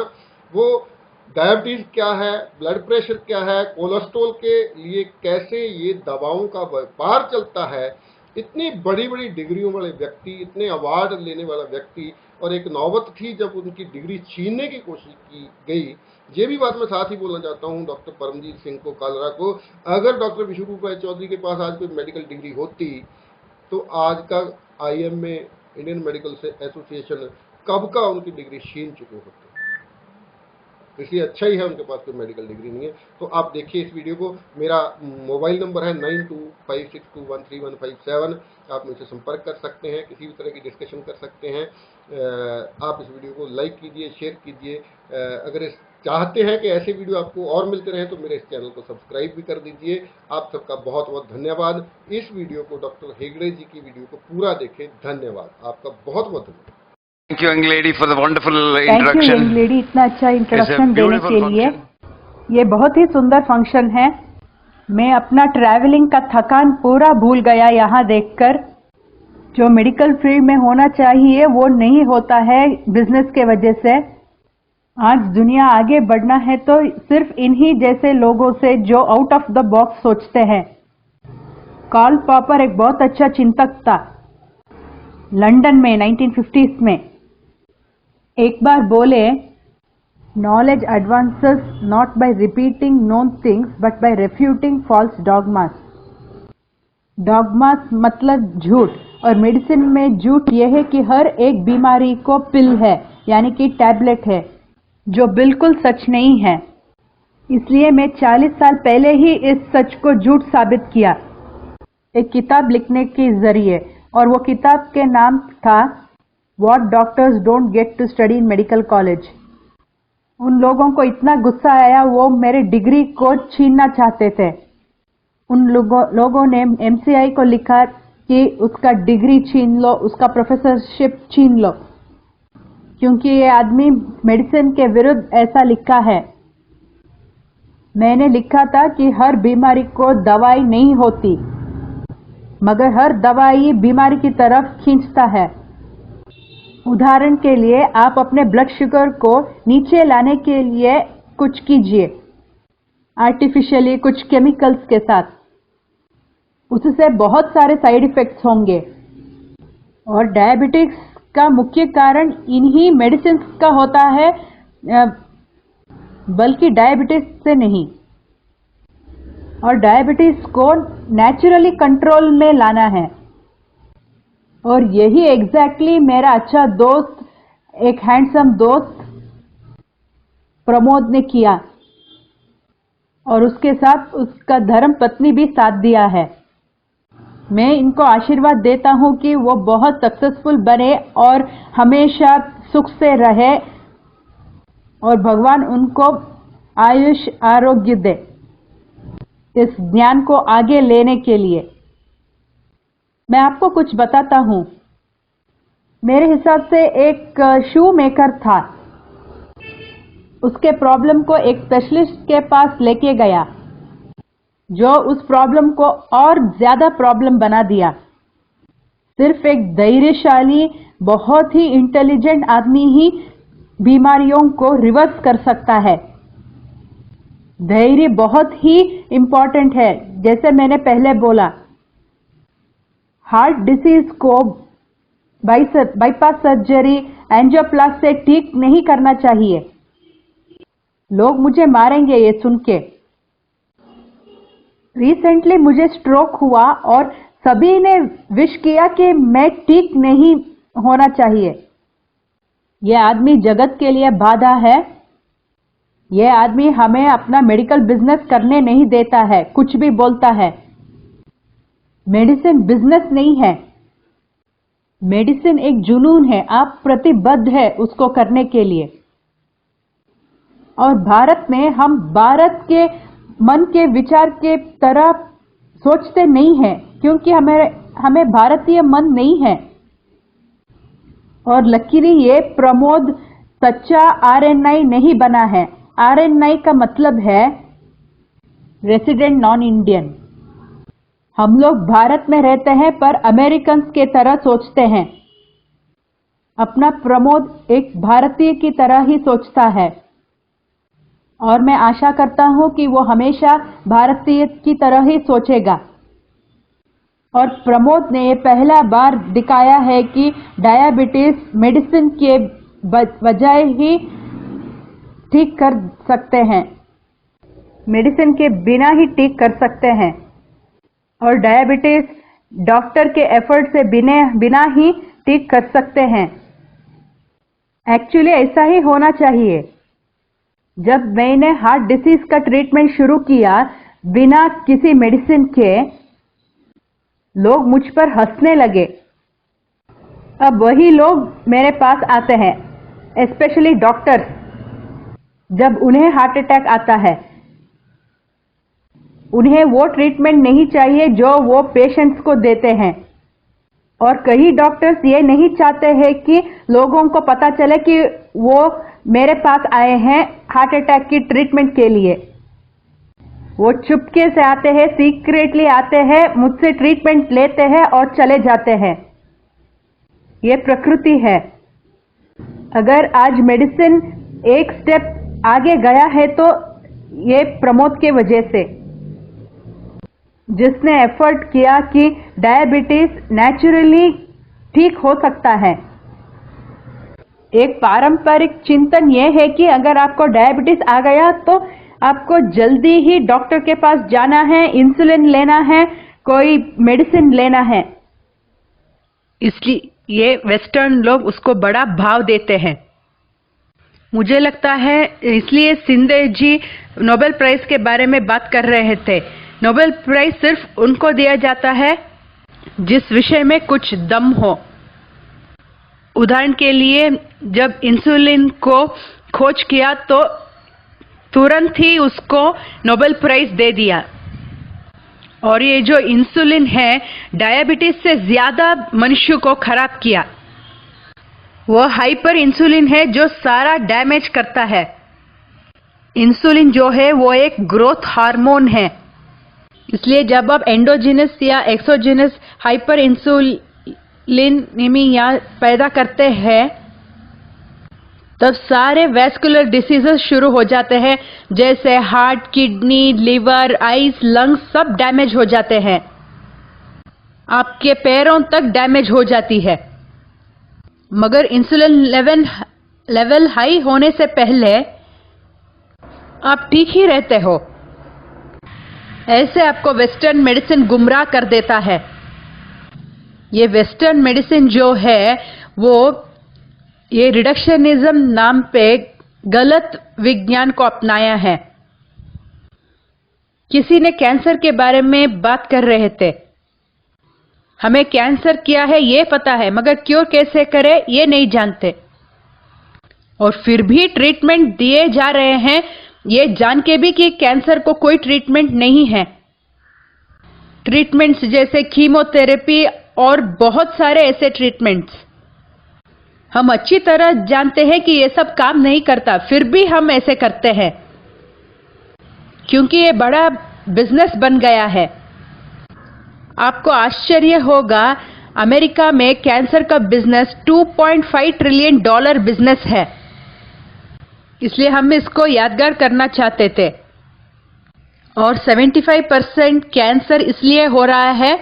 वो डायबिटीज क्या है, ब्लड प्रेशर क्या है, कोलेस्ट्रॉल के लिए कैसे ये दवाओं का व्यापार चलता है, इतनी बड़ी बड़ी डिग्रियों वाले व्यक्ति, इतने अवार्ड लेने वाला व्यक्ति, और एक नौबत थी जब उनकी डिग्री छीनने की कोशिश की गई। ये भी बात मैं साथ ही बोलना चाहता हूं डॉक्टर परमजीत सिंह को, कालरा को, अगर डॉक्टर विश्वरूप राय चौधरी के पास आज कोई मेडिकल डिग्री होती तो आज का IMA इंडियन मेडिकल एसोसिएशन कब का उनकी डिग्री छीन चुके होते। इसलिए अच्छा ही है उनके पास कोई मेडिकल डिग्री नहीं है। तो आप देखिए इस वीडियो को। मेरा मोबाइल नंबर है 9256213157। आप मुझसे संपर्क कर सकते हैं, किसी भी तरह की डिस्कशन कर सकते हैं। आप इस वीडियो को लाइक कीजिए, शेयर कीजिए। अगर चाहते हैं कि ऐसे वीडियो आपको और मिलते रहें तो मेरे इस चैनल को सब्सक्राइब भी कर दीजिए। आप सबका बहुत बहुत धन्यवाद। इस वीडियो को, डॉक्टर हेगड़े जी की वीडियो को पूरा देखें। धन्यवाद, आपका बहुत बहुत धन्यवाद। Thank you, young lady, for the wonderful thank introduction. You young lady, इतना अच्छा इंट्रोडक्शन देने के लिए। ये बहुत ही सुंदर फंक्शन है। मैं अपना ट्रैवलिंग का थकान पूरा भूल गया यहाँ देखकर। जो मेडिकल फील्ड में होना चाहिए वो नहीं होता है बिजनेस के वजह से। आज दुनिया आगे बढ़ना है तो सिर्फ इन्हीं जैसे लोगों से जो आउट ऑफ द बॉक्स सोचते हैं। कार्ल पॉपर एक बहुत अच्छा चिंतक था लंदन में 1950s में। एक बार बोले, knowledge advances not by repeating known things but by refuting false dogmas. Dogmas मतलब झूठ, और मेडिसिन में झूठ यह है कि हर एक बीमारी को पिल है, यानी कि टैबलेट है, जो बिल्कुल सच नहीं है। इसलिए मैं 40 साल पहले ही इस सच को झूठ साबित किया एक किताब लिखने के जरिए, और वो किताब के नाम था What Doctors Don't Get to Study in Medical College। उन लोगों को इतना गुस्सा आया, वो मेरे डिग्री को छीनना चाहते थे। उन लोगों ने MCI को लिखा कि उसका डिग्री छीन लो, उसका प्रोफेसरशिप छीन लो, क्योंकि ये आदमी मेडिसिन के विरुद्ध ऐसा लिखा है। मैंने लिखा था कि हर बीमारी को दवाई नहीं होती, मगर हर दवाई बीमारी की तरफ खींचता है। उदाहरण के लिए, आप अपने ब्लड शुगर को नीचे लाने के लिए कुछ कीजिए आर्टिफिशियली, कुछ केमिकल्स के साथ, उससे बहुत सारे साइड इफेक्ट्स होंगे। और डायबिटिक्स का मुख्य कारण इन्हीं मेडिसिन का होता है, बल्कि डायबिटीज से नहीं। और डायबिटीज को नेचुरली कंट्रोल में लाना है। और यही एग्जैक्टली मेरा अच्छा दोस्त, एक हैंडसम दोस्त प्रमोद ने किया, और उसके साथ उसका धर्म पत्नी भी साथ दिया है। मैं इनको आशीर्वाद देता हूं कि वो बहुत सक्सेसफुल बने और हमेशा सुख से रहे, और भगवान उनको आयुष आरोग्य दे इस ज्ञान को आगे लेने के लिए। मैं आपको कुछ बताता हूं। मेरे हिसाब से एक शू मेकर था, उसके प्रॉब्लम को एक स्पेशलिस्ट के पास लेके गया, जो उस प्रॉब्लम को और ज्यादा प्रॉब्लम बना दिया। सिर्फ एक धैर्यशाली, बहुत ही इंटेलिजेंट आदमी ही बीमारियों को रिवर्स कर सकता है। धैर्य बहुत ही इंपॉर्टेंट है। जैसे मैंने पहले बोला, हार्ट डिसीज को बाईपास सर्जरी, एंजियोप्लास्टी से ठीक नहीं करना चाहिए। लोग मुझे मारेंगे ये सुन के। रिसेंटली मुझे स्ट्रोक हुआ और सभी ने विश किया कि मैं ठीक नहीं होना चाहिए। यह आदमी जगत के लिए बाधा है। यह आदमी हमें अपना मेडिकल बिजनेस करने नहीं देता है, कुछ भी बोलता है। मेडिसिन बिजनेस नहीं है, मेडिसिन एक जुनून है। आप प्रतिबद्ध है उसको करने के लिए। और भारत में हम भारत के मन के विचार के तरह सोचते नहीं हैं, क्योंकि हमें भारतीय मन नहीं है। और लकीली ये प्रमोद सच्चा आरएनआई नहीं बना है। आरएनआई का मतलब है रेसिडेंट नॉन इंडियन। हम लोग भारत में रहते हैं पर अमेरिकन के तरह सोचते हैं। अपना प्रमोद एक भारतीय की तरह ही सोचता है और मैं आशा करता हूं कि वो हमेशा भारतीय की तरह ही सोचेगा। और प्रमोद ने ये पहला बार दिखाया है कि डायबिटीज मेडिसिन के बजाय ही ठीक कर सकते हैं, मेडिसिन के बिना ही ठीक कर सकते हैं। और डायबिटीज डॉक्टर के एफर्ट से बिना ही ठीक कर सकते हैं। एक्चुअली ऐसा ही होना चाहिए। जब मैंने हार्ट डिसीज का ट्रीटमेंट शुरू किया बिना किसी मेडिसिन के, लोग मुझ पर हंसने लगे। अब वही लोग मेरे पास आते हैं, स्पेशली डॉक्टर्स, जब उन्हें हार्ट अटैक आता है। उन्हें वो ट्रीटमेंट नहीं चाहिए जो वो पेशेंट्स को देते हैं। और कई डॉक्टर्स ये नहीं चाहते हैं कि लोगों को पता चले कि वो मेरे पास आए हैं हार्ट अटैक की ट्रीटमेंट के लिए। वो चुपके से आते हैं, सीक्रेटली आते हैं, मुझसे ट्रीटमेंट लेते हैं और चले जाते हैं। ये प्रकृति है। अगर आज मेडिसिन एक स्टेप आगे गया है तो ये प्रमोद के वजह से, जिसने एफर्ट किया कि डायबिटीज नेचुरली ठीक हो सकता है। एक पारंपरिक चिंतन यह है कि अगर आपको डायबिटीज आ गया तो आपको जल्दी ही डॉक्टर के पास जाना है, इंसुलिन लेना है, कोई मेडिसिन लेना है। इसलिए ये वेस्टर्न लोग उसको बड़ा भाव देते हैं। मुझे लगता है इसलिए शिंदे जी नोबेल प्राइज के बारे में बात कर रहे थे। नोबेल प्राइज सिर्फ उनको दिया जाता है जिस विषय में कुछ दम हो। उदाहरण के लिए जब इंसुलिन को खोज किया तो तुरंत ही उसको नोबेल प्राइज दे दिया। और ये जो इंसुलिन है डायबिटीज से ज्यादा मनुष्य को खराब किया। वो हाइपर इंसुलिन है जो सारा डैमेज करता है। इंसुलिन जो है वो एक ग्रोथ हार्मोन है। इसलिए जब आप एंडोजिनस या एक्सोजिनस हाइपर इंसुलिनिमिया पैदा करते हैं तब सारे वैस्कुलर डिसीजेस शुरू हो जाते हैं, जैसे heart, kidney, liver, eyes, lungs सब डैमेज हो जाते हैं। आपके पैरों तक डैमेज हो जाती है। मगर इंसुलिन लेवल हाई होने से पहले आप ठीक ही रहते हो। ऐसे आपको वेस्टर्न मेडिसिन गुमराह कर देता है। ये वेस्टर्न मेडिसिन जो है वो ये रिडक्शनिज्म नाम पे गलत विज्ञान को अपनाया है। किसी ने कैंसर के बारे में बात कर रहे थे। हमें कैंसर क्या है ये पता है मगर क्योर कैसे करें ये नहीं जानते। और फिर भी ट्रीटमेंट दिए जा रहे हैं ये जान के भी कि कैंसर को कोई ट्रीटमेंट नहीं है। ट्रीटमेंट्स जैसे कीमोथेरेपी और बहुत सारे ऐसे ट्रीटमेंट्स हम अच्छी तरह जानते हैं कि ये सब काम नहीं करता, फिर भी हम ऐसे करते हैं क्योंकि ये बड़ा बिजनेस बन गया है। आपको आश्चर्य होगा अमेरिका में कैंसर का बिजनेस $2.5 ट्रिलियन बिजनेस है। इसलिए हम इसको यादगार करना चाहते थे। और 75% कैंसर इसलिए हो रहा है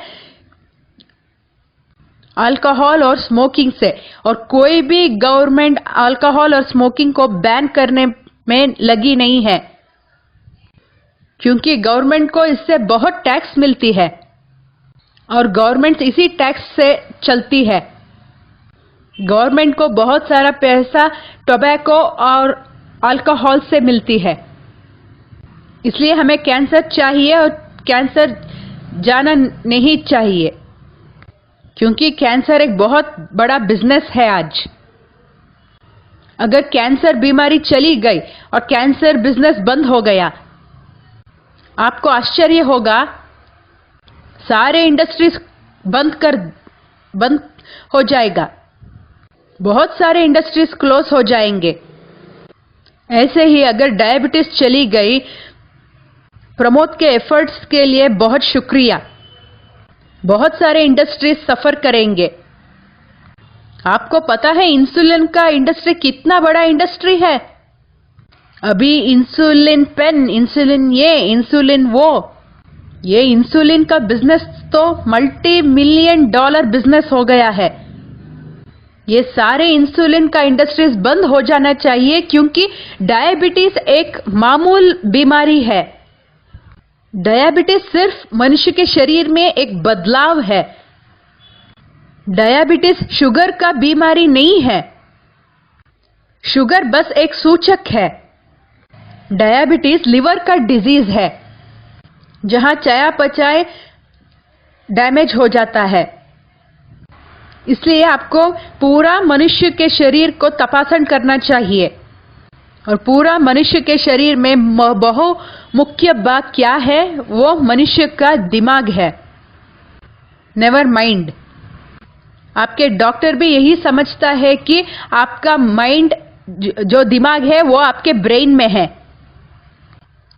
अल्कोहल और स्मोकिंग से। और कोई भी गवर्नमेंट अल्कोहल और स्मोकिंग को बैन करने में लगी नहीं है क्योंकि गवर्नमेंट को इससे बहुत टैक्स मिलती है और गवर्नमेंट इसी टैक्स से चलती है। गवर्नमेंट को बहुत सारा पैसा टोबैको और अल्कोहल से मिलती है। इसलिए हमें कैंसर चाहिए और कैंसर जाना नहीं चाहिए क्योंकि कैंसर एक बहुत बड़ा बिजनेस है आज। अगर कैंसर बीमारी चली गई और कैंसर बिजनेस बंद हो गया, आपको आश्चर्य होगा सारे इंडस्ट्रीज बंद हो जाएगा। बहुत सारे इंडस्ट्रीज क्लोज हो जाएंगे। ऐसे ही अगर डायबिटीज चली गई, प्रमोद के एफर्ट्स के लिए बहुत शुक्रिया। बहुत सारे इंडस्ट्रीज सफर करेंगे। आपको पता है इंसुलिन का इंडस्ट्री कितना बड़ा इंडस्ट्री है? अभी इंसुलिन पेन, इंसुलिन ये, इंसुलिन वो, ये इंसुलिन का बिजनेस तो मल्टी मिलियन डॉलर बिजनेस हो गया है। ये सारे इंसुलिन का इंडस्ट्रीज बंद हो जाना चाहिए, क्योंकि डायबिटीज एक मामूल बीमारी है। डायबिटीज सिर्फ मनुष्य के शरीर में एक बदलाव है। डायबिटीज शुगर का बीमारी नहीं है। शुगर बस एक सूचक है। डायबिटीज लिवर का डिजीज है, जहां चयापचय डैमेज हो जाता है। इसलिए आपको पूरा मनुष्य के शरीर को तपासन करना चाहिए। और पूरा मनुष्य के शरीर में बहु मुख्य बात क्या है? वो मनुष्य का दिमाग है। Never mind. आपके डॉक्टर भी यही समझता है कि आपका माइंड, जो दिमाग है, वो आपके ब्रेन में है।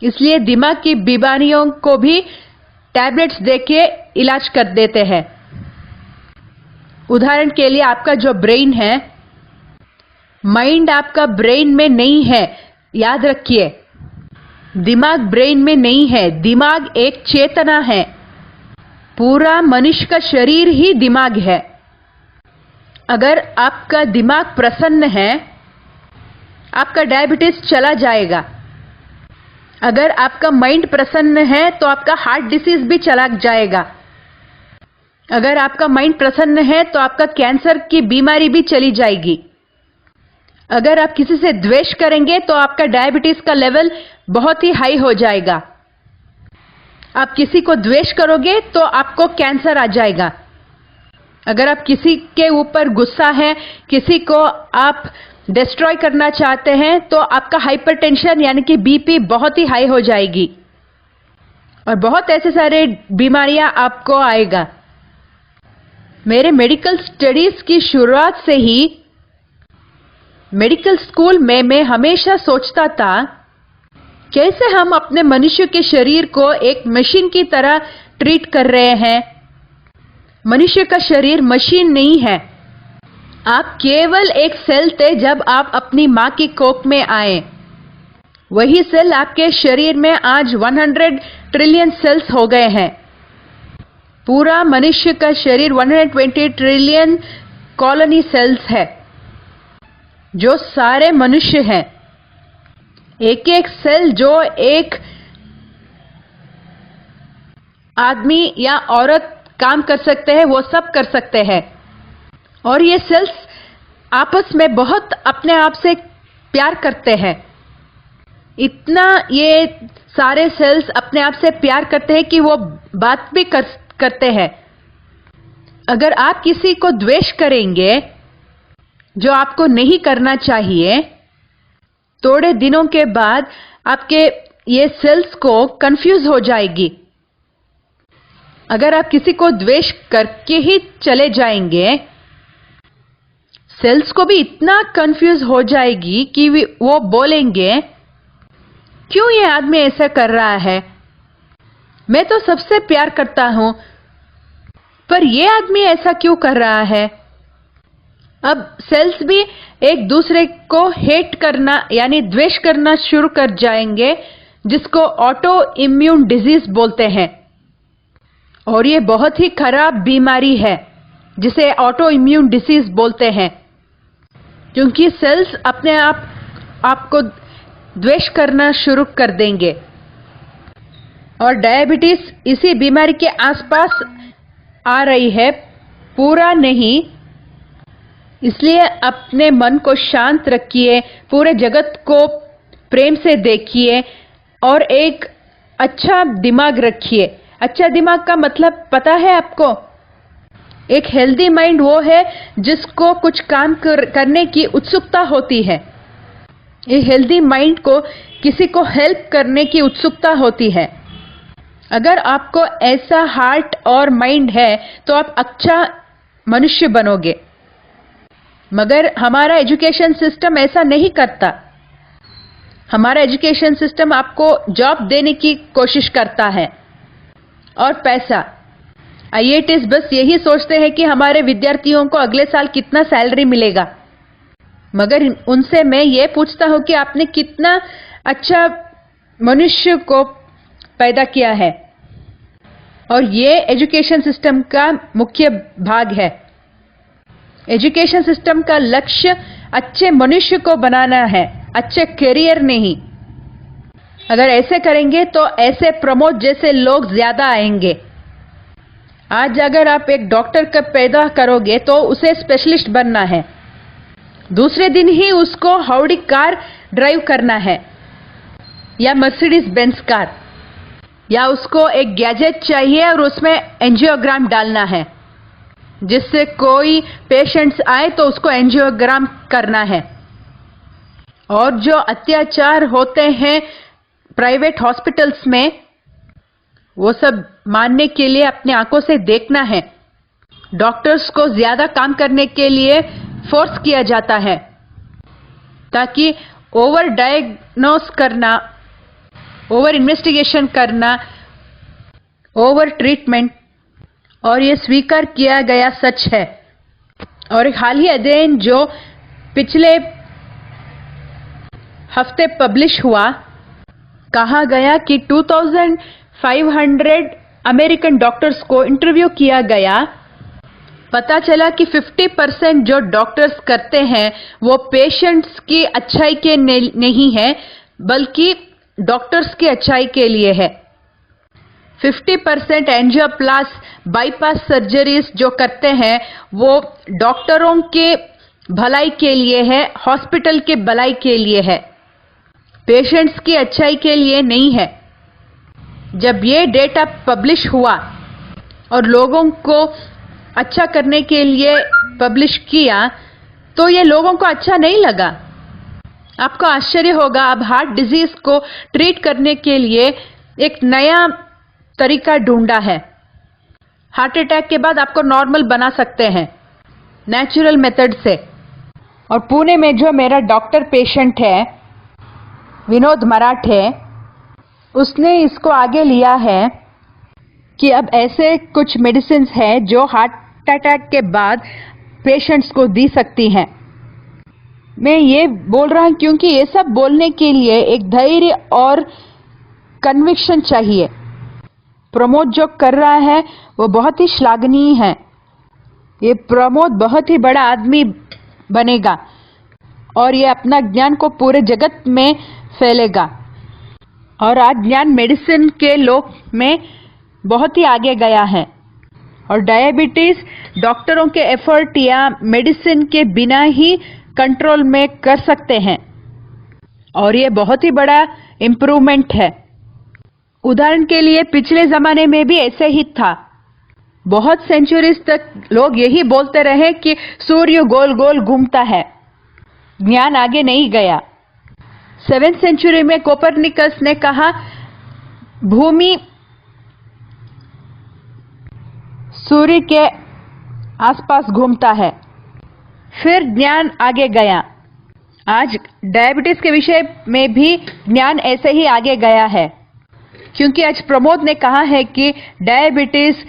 इसलिए दिमाग की बीमारियों को भी टैबलेट्स देके इलाज कर देते हैं। उदाहरण के लिए आपका जो ब्रेन है, माइंड आपका ब्रेन में नहीं है। याद रखिए, दिमाग ब्रेन में नहीं है। दिमाग एक चेतना है। पूरा मनुष्य का शरीर ही दिमाग है। अगर आपका दिमाग प्रसन्न है, आपका डायबिटीज चला जाएगा। अगर आपका माइंड प्रसन्न है तो आपका हार्ट डिसीज भी चला जाएगा। अगर आपका माइंड प्रसन्न है तो आपका कैंसर की बीमारी भी चली जाएगी। अगर आप किसी से द्वेष करेंगे तो आपका डायबिटीज का लेवल बहुत ही हाई हो जाएगा। आप किसी को द्वेष करोगे तो आपको कैंसर आ जाएगा। अगर आप किसी के ऊपर गुस्सा है, किसी को आप डिस्ट्रॉय करना चाहते हैं, तो आपका हाइपरटेंशन यानी कि बीपी बहुत ही हाई हो जाएगी और बहुत ऐसे सारे बीमारियां आपको आएगा। मेरे मेडिकल स्टडीज की शुरुआत से ही मेडिकल स्कूल में मैं हमेशा सोचता था, कैसे हम अपने मनुष्य के शरीर को एक मशीन की तरह ट्रीट कर रहे हैं। मनुष्य का शरीर मशीन नहीं है। आप केवल एक सेल थे जब आप अपनी मां की कोख में आए। वही सेल आपके शरीर में आज 100 ट्रिलियन सेल्स हो गए हैं। पूरा मनुष्य का शरीर 120 ट्रिलियन कॉलोनी सेल्स है, जो सारे मनुष्य हैं। एक एक सेल जो एक आदमी या औरत काम कर सकते हैं, वो सब कर सकते हैं। और ये सेल्स आपस में बहुत अपने आप से प्यार करते हैं। इतना ये सारे सेल्स अपने आप से प्यार करते हैं कि वो बात भी करते हैं। अगर आप किसी को द्वेष करेंगे, जो आपको नहीं करना चाहिए, थोड़े दिनों के बाद आपके ये सेल्स को कंफ्यूज हो जाएगी। अगर आप किसी को द्वेष करके ही चले जाएंगे, सेल्स को भी इतना कंफ्यूज हो जाएगी कि वो बोलेंगे, क्यों ये आदमी ऐसा कर रहा है? मैं तो सबसे प्यार करता हूं, पर ये आदमी ऐसा क्यों कर रहा है? अब सेल्स भी एक दूसरे को हेट करना यानी द्वेष करना शुरू कर जाएंगे, जिसको ऑटो इम्यून डिजीज बोलते हैं। और ये बहुत ही खराब बीमारी है, जिसे ऑटो इम्यून डिसीज बोलते हैं, क्योंकि सेल्स अपने आप आपको द्वेष करना शुरू कर देंगे। और डायबिटीज इसी बीमारी के आसपास आ रही है, पूरा नहीं। इसलिए अपने मन को शांत रखिए, पूरे जगत को प्रेम से देखिए और एक अच्छा दिमाग रखिए। अच्छा दिमाग का मतलब पता है आपको? एक हेल्दी माइंड वो है जिसको कुछ काम करने की उत्सुकता होती है। एक हेल्दी माइंड को किसी को हेल्प करने की उत्सुकता होती है। अगर आपको ऐसा हार्ट और माइंड है तो आप अच्छा मनुष्य बनोगे। मगर हमारा एजुकेशन सिस्टम ऐसा नहीं करता। हमारा एजुकेशन सिस्टम आपको जॉब देने की कोशिश करता है और पैसा। IITs बस यही सोचते हैं कि हमारे विद्यार्थियों को अगले साल कितना सैलरी मिलेगा, मगर उनसे मैं ये पूछता हूं कि आपने कितना अच्छा मनुष्य को पैदा किया है। और ये एजुकेशन सिस्टम का मुख्य भाग है। एजुकेशन सिस्टम का लक्ष्य अच्छे मनुष्य को बनाना है, अच्छे करियर नहीं। अगर ऐसे करेंगे तो ऐसे प्रमोद जैसे लोग ज्यादा आएंगे। आज अगर आप एक डॉक्टर को पैदा करोगे तो उसे स्पेशलिस्ट बनना है, दूसरे दिन ही उसको हाउडी कार ड्राइव करना है या मर्सिडीज बेंज कार, या उसको एक गैजेट चाहिए और उसमें एंजियोग्राम डालना है, जिससे कोई पेशेंट्स आए तो उसको एंजियोग्राम करना है। और जो अत्याचार होते हैं प्राइवेट हॉस्पिटल्स में, वो सब मानने के लिए अपने आंखों से देखना है। डॉक्टर्स को ज्यादा काम करने के लिए फोर्स किया जाता है ताकि ओवर डायग्नोस करना, ओवर इन्वेस्टिगेशन करना, ओवर ट्रीटमेंट, और ये स्वीकार किया गया सच है। और एक हाल ही अध्ययन जो पिछले हफ्ते पब्लिश हुआ, कहा गया कि 2500 अमेरिकन डॉक्टर्स को इंटरव्यू किया गया। पता चला कि 50% जो डॉक्टर्स करते हैं वो पेशेंट्स की अच्छाई के नहीं है, बल्कि डॉक्टर्स की अच्छाई के लिए है। 50% एंजियोप्लास्टी बाईपास सर्जरीज जो करते हैं वो डॉक्टरों के भलाई के लिए है, हॉस्पिटल के भलाई के लिए है, पेशेंट्स की अच्छाई के लिए नहीं है। जब ये डेटा पब्लिश हुआ और लोगों को अच्छा करने के लिए पब्लिश किया तो ये लोगों को अच्छा नहीं लगा। आपको आश्चर्य होगा, अब हार्ट डिजीज को ट्रीट करने के लिए एक नया तरीका ढूंढा है। हार्ट अटैक के बाद आपको नॉर्मल बना सकते हैं नेचुरल मेथड से। और पुणे में जो मेरा डॉक्टर पेशेंट है विनोद मराठे, उसने इसको आगे लिया है कि अब ऐसे कुछ मेडिसिन हैं जो हार्ट अटैक के बाद पेशेंट्स को दी सकती हैं। मैं ये बोल रहा हूं क्योंकि ये सब बोलने के लिए एक धैर्य और कन्विक्शन चाहिए। प्रमोद जो कर रहा है वो बहुत ही श्लाघनीय है। ये प्रमोद बहुत ही बड़ा आदमी बनेगा और ये अपना ज्ञान को पूरे जगत में फैलेगा। और आज ज्ञान मेडिसिन के लोक में बहुत ही आगे गया है और डायबिटीज डॉक्टरों के एफर्ट या मेडिसिन के बिना ही कंट्रोल में कर सकते हैं और ये बहुत ही बड़ा इम्प्रूवमेंट है। उदाहरण के लिए पिछले जमाने में भी ऐसे ही था। बहुत सेंचुरीज तक लोग यही बोलते रहे कि सूर्य गोल गोल घूमता है, ज्ञान आगे नहीं गया। 7th सेंचुरी में कोपरनिकस ने कहा भूमि सूर्य के आसपास घूमता है, फिर ज्ञान आगे गया। आज डायबिटीज के विषय में भी ज्ञान ऐसे ही आगे गया है, क्योंकि आज प्रमोद ने कहा है कि डायबिटीज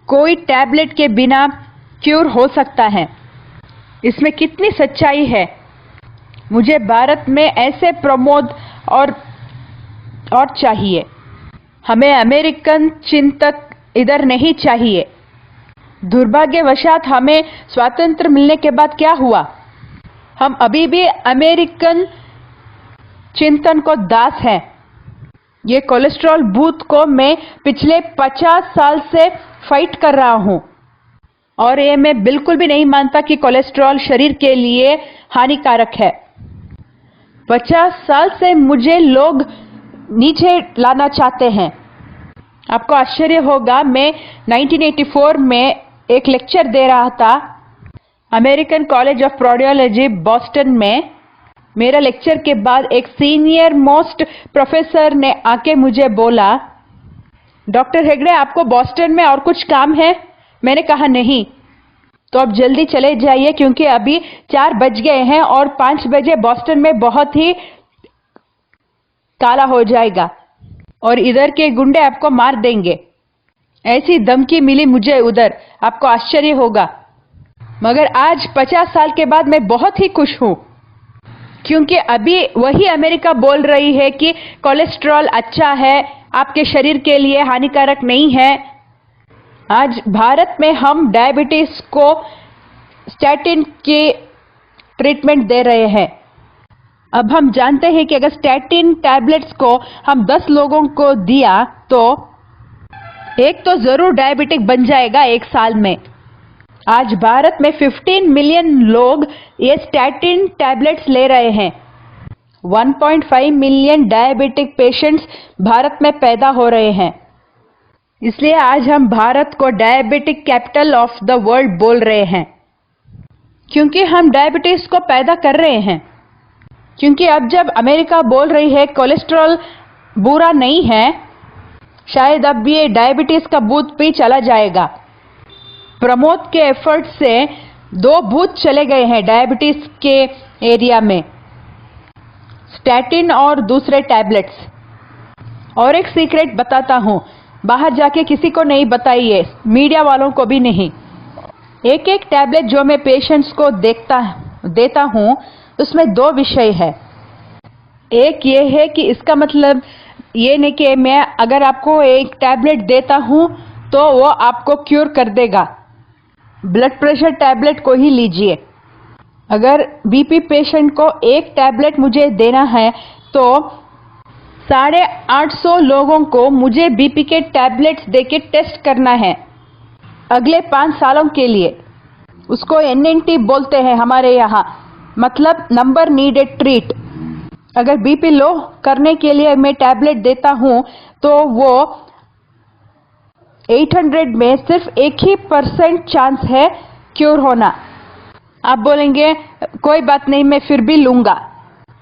कोई टैबलेट के बिना क्यूर हो सकता है। इसमें कितनी सच्चाई है। मुझे भारत में ऐसे प्रमोद और चाहिए। हमें अमेरिकन चिंतक इधर नहीं चाहिए। दुर्भाग्यवशात हमें स्वातंत्र मिलने के बाद क्या हुआ, हम अभी भी अमेरिकन चिंतन को दास हैं। ये कोलेस्ट्रॉल बूथ को मैं पिछले 50 साल से फाइट कर रहा हूं और ये मैं बिल्कुल भी नहीं मानता कि कोलेस्ट्रॉल शरीर के लिए हानिकारक है। 50 साल से मुझे लोग नीचे लाना चाहते हैं। आपको आश्चर्य होगा, मैं 1984 में एक लेक्चर दे रहा था American college of cardiology Boston में। मेरा लेक्चर के बाद एक सीनियर मोस्ट प्रोफेसर ने आके मुझे बोला, डॉक्टर हेगड़े आपको बॉस्टन में और कुछ काम है? मैंने कहा नहीं, तो अब जल्दी चले जाइए क्योंकि अभी 4 बज गए हैं और 5 बजे बॉस्टन में बहुत ही काला हो जाएगा और इधर के गुंडे आपको मार देंगे। ऐसी धमकी मिली मुझे उधर, आपको आश्चर्य होगा। मगर आज 50 साल के बाद मैं बहुत ही खुश हूं क्योंकि अभी वही अमेरिका बोल रही है कि कोलेस्ट्रॉल अच्छा है, आपके शरीर के लिए हानिकारक नहीं है। आज भारत में हम डायबिटीज को स्टैटिन की ट्रीटमेंट दे रहे हैं। अब हम जानते हैं कि अगर स्टैटिन टैबलेट्स को हम 10 लोगों को दिया तो एक तो जरूर डायबिटिक बन जाएगा 1 साल में। आज भारत में 15 मिलियन लोग ये स्टैटिन टैबलेट्स ले रहे हैं। 1.5 मिलियन डायबिटिक पेशेंट्स भारत में पैदा हो रहे हैं। इसलिए आज हम भारत को diabetic capital of the world बोल रहे हैं क्योंकि हम डायबिटीज को पैदा कर रहे हैं। क्योंकि अब जब अमेरिका बोल रही है कोलेस्ट्रॉल बुरा नहीं है, शायद अब ये डायबिटीज का भूत भी चला जाएगा। प्रमोद के एफर्ट से 2 भूत चले गए हैं डायबिटीज के एरिया में, स्टैटिन और दूसरे टैबलेट्स। और एक सीक्रेट बताता हूं, बाहर जाके किसी को नहीं बताइए, मीडिया वालों को भी नहीं। एक टैबलेट जो मैं पेशेंट्स को देता हूं उसमें 2 विषय है। एक ये है कि इसका मतलब ये नहीं कि मैं अगर आपको एक टैबलेट देता हूं तो वो आपको क्योर कर देगा। ब्लड प्रेशर टैबलेट को ही लीजिए। अगर बीपी पेशेंट को एक टैबलेट मुझे देना है तो 850 लोगों को मुझे बीपी के टैबलेट्स देके टेस्ट करना है अगले 5 सालों के लिए। उसको NNT बोलते हैं हमारे यहाँ, मतलब नंबर नीडेड ट्रीट। अगर बीपी लो करने के लिए मैं टैबलेट देता हूं तो वो 800 में सिर्फ 1% चांस है क्योर होना। आप बोलेंगे कोई बात नहीं, मैं फिर भी लूंगा,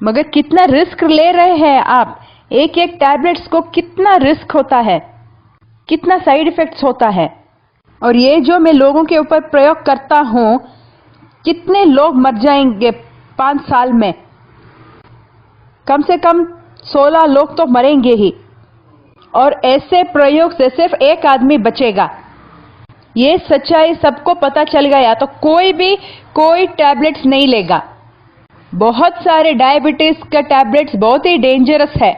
मगर कितना रिस्क ले रहे हैं आप। एक टैबलेट्स को कितना रिस्क होता है, कितना साइड इफेक्ट्स होता है। और ये जो मैं लोगों के ऊपर प्रयोग करता हूं, कितने लोग मर जाएंगे 5 साल में, कम से कम 16 लोग तो मरेंगे ही। और ऐसे प्रयोग से सिर्फ 1 आदमी बचेगा। ये सच्चाई सबको पता चल गया तो कोई टैबलेट्स नहीं लेगा। बहुत सारे डायबिटीज का टैबलेट्स बहुत ही डेंजरस है।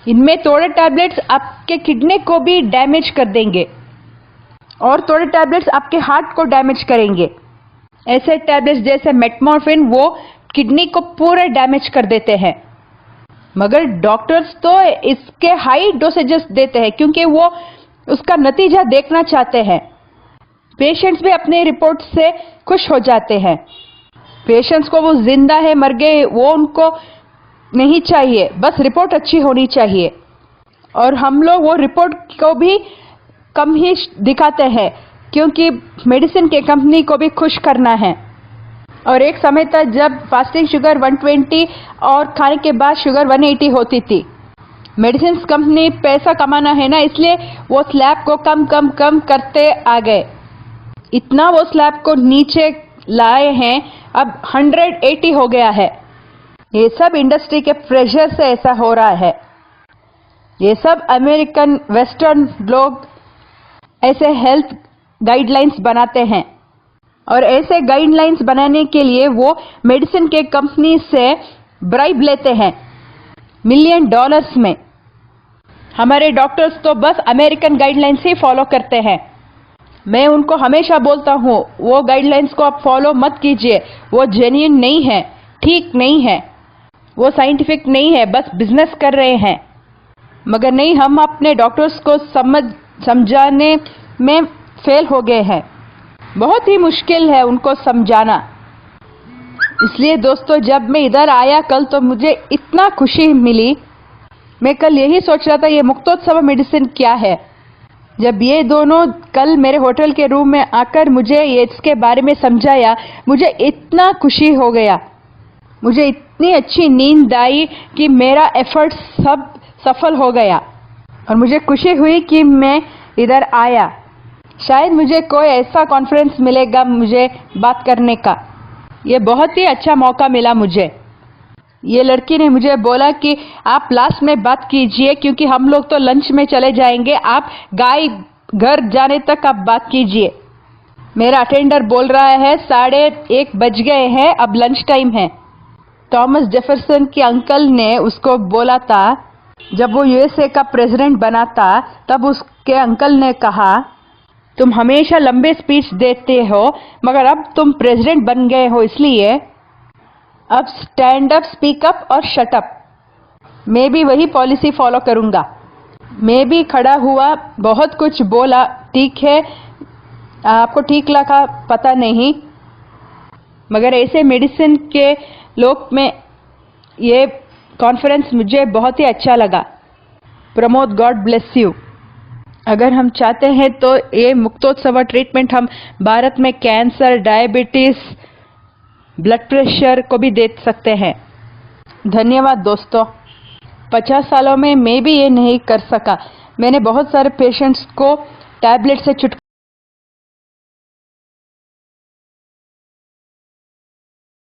इनमें थोड़े टैबलेट्स आपके किडनी को भी डैमेज कर देंगे और थोड़े टैबलेट्स आपके हार्ट को डैमेज करेंगे। ऐसे टैबलेट्स जैसे मेटमॉर्फिन वो किडनी को पूरे डैमेज कर देते हैं। मगर डॉक्टर्स तो इसके हाई डोसेजेस देते हैं क्योंकि वो उसका नतीजा देखना चाहते हैं। पेशेंट्स भी अपने रिपोर्ट से खुश हो जाते हैं। पेशेंट्स को वो जिंदा है मर गए वो उनको नहीं चाहिए, बस रिपोर्ट अच्छी होनी चाहिए। और हम लोग वो रिपोर्ट को भी कम ही दिखाते हैं क्योंकि मेडिसिन के कंपनी को भी खुश करना है। और एक समय था जब फास्टिंग शुगर 120 और खाने के बाद शुगर 180 होती थी। मेडिसिन कंपनी पैसा कमाना है ना, इसलिए वो स्लैब को कम करते आ गए। इतना वो स्लैब को नीचे लाए हैं, अब 180 हो गया है। ये सब इंडस्ट्री के प्रेशर से ऐसा हो रहा है। ये सब अमेरिकन वेस्टर्न लोग ऐसे हेल्थ गाइडलाइंस बनाते हैं और ऐसे गाइडलाइंस बनाने के लिए वो मेडिसिन के कंपनी से ब्राइब लेते हैं $मिलियन में। हमारे डॉक्टर्स तो बस अमेरिकन गाइडलाइंस ही फॉलो करते हैं। मैं उनको हमेशा बोलता हूँ वो गाइडलाइंस को आप फॉलो मत कीजिए, वो जेन्युइन नहीं है, ठीक नहीं है, वो साइंटिफिक नहीं है, बस बिजनेस कर रहे हैं। मगर नहीं, हम अपने डॉक्टर्स को समझाने में फेल हो गए हैं। बहुत ही मुश्किल है उनको समझाना। इसलिए दोस्तों, जब मैं इधर आया कल तो मुझे इतना खुशी मिली। मैं कल यही सोच रहा था ये मुक्तोत्सव मेडिसिन क्या है। जब ये दोनों कल मेरे होटल के रूम में आकर मुझे इसके बारे में समझाया, मुझे इतना खुशी हो गया, मुझे इतनी अच्छी नींद आई कि मेरा एफर्ट सब सफल हो गया। और मुझे खुशी हुई कि मैं इधर आया। शायद मुझे कोई ऐसा कॉन्फ्रेंस मिलेगा मुझे बात करने का। ये बहुत ही अच्छा मौका मिला मुझे। ये लड़की ने मुझे बोला कि आप लास्ट में बात कीजिए क्योंकि हम लोग तो लंच में चले जाएंगे, आप गाय घर जाने तक आप बात कीजिए। मेरा अटेंडर बोल रहा है 1:30 बज गए हैं, अब लंच टाइम है। थॉमस जेफरसन के अंकल ने उसको बोला था, जब वो यूएसए का प्रेसिडेंट बना था तब उसके अंकल ने कहा, तुम हमेशा लंबे स्पीच देते हो मगर अब तुम प्रेसिडेंट बन गए हो, इसलिए अब स्टैंड अप, स्पीक अप और शट अप। मैं भी वही पॉलिसी फॉलो करूंगा। मैं भी खड़ा हुआ, बहुत कुछ बोला, ठीक है आपको ठीक लगा पता नहीं, मगर ऐसे मेडिसिन के लोक में ये कॉन्फ्रेंस मुझे बहुत ही अच्छा लगा। Pramod, God bless you. अगर हम चाहते हैं तो ये मुक्तोत्सव ट्रीटमेंट हम भारत में कैंसर, डायबिटीज, ब्लड प्रेशर को भी दे सकते हैं। धन्यवाद दोस्तों। 50 सालों में मैं भी ये नहीं कर सका। मैंने बहुत सारे पेशेंट्स को टैबलेट से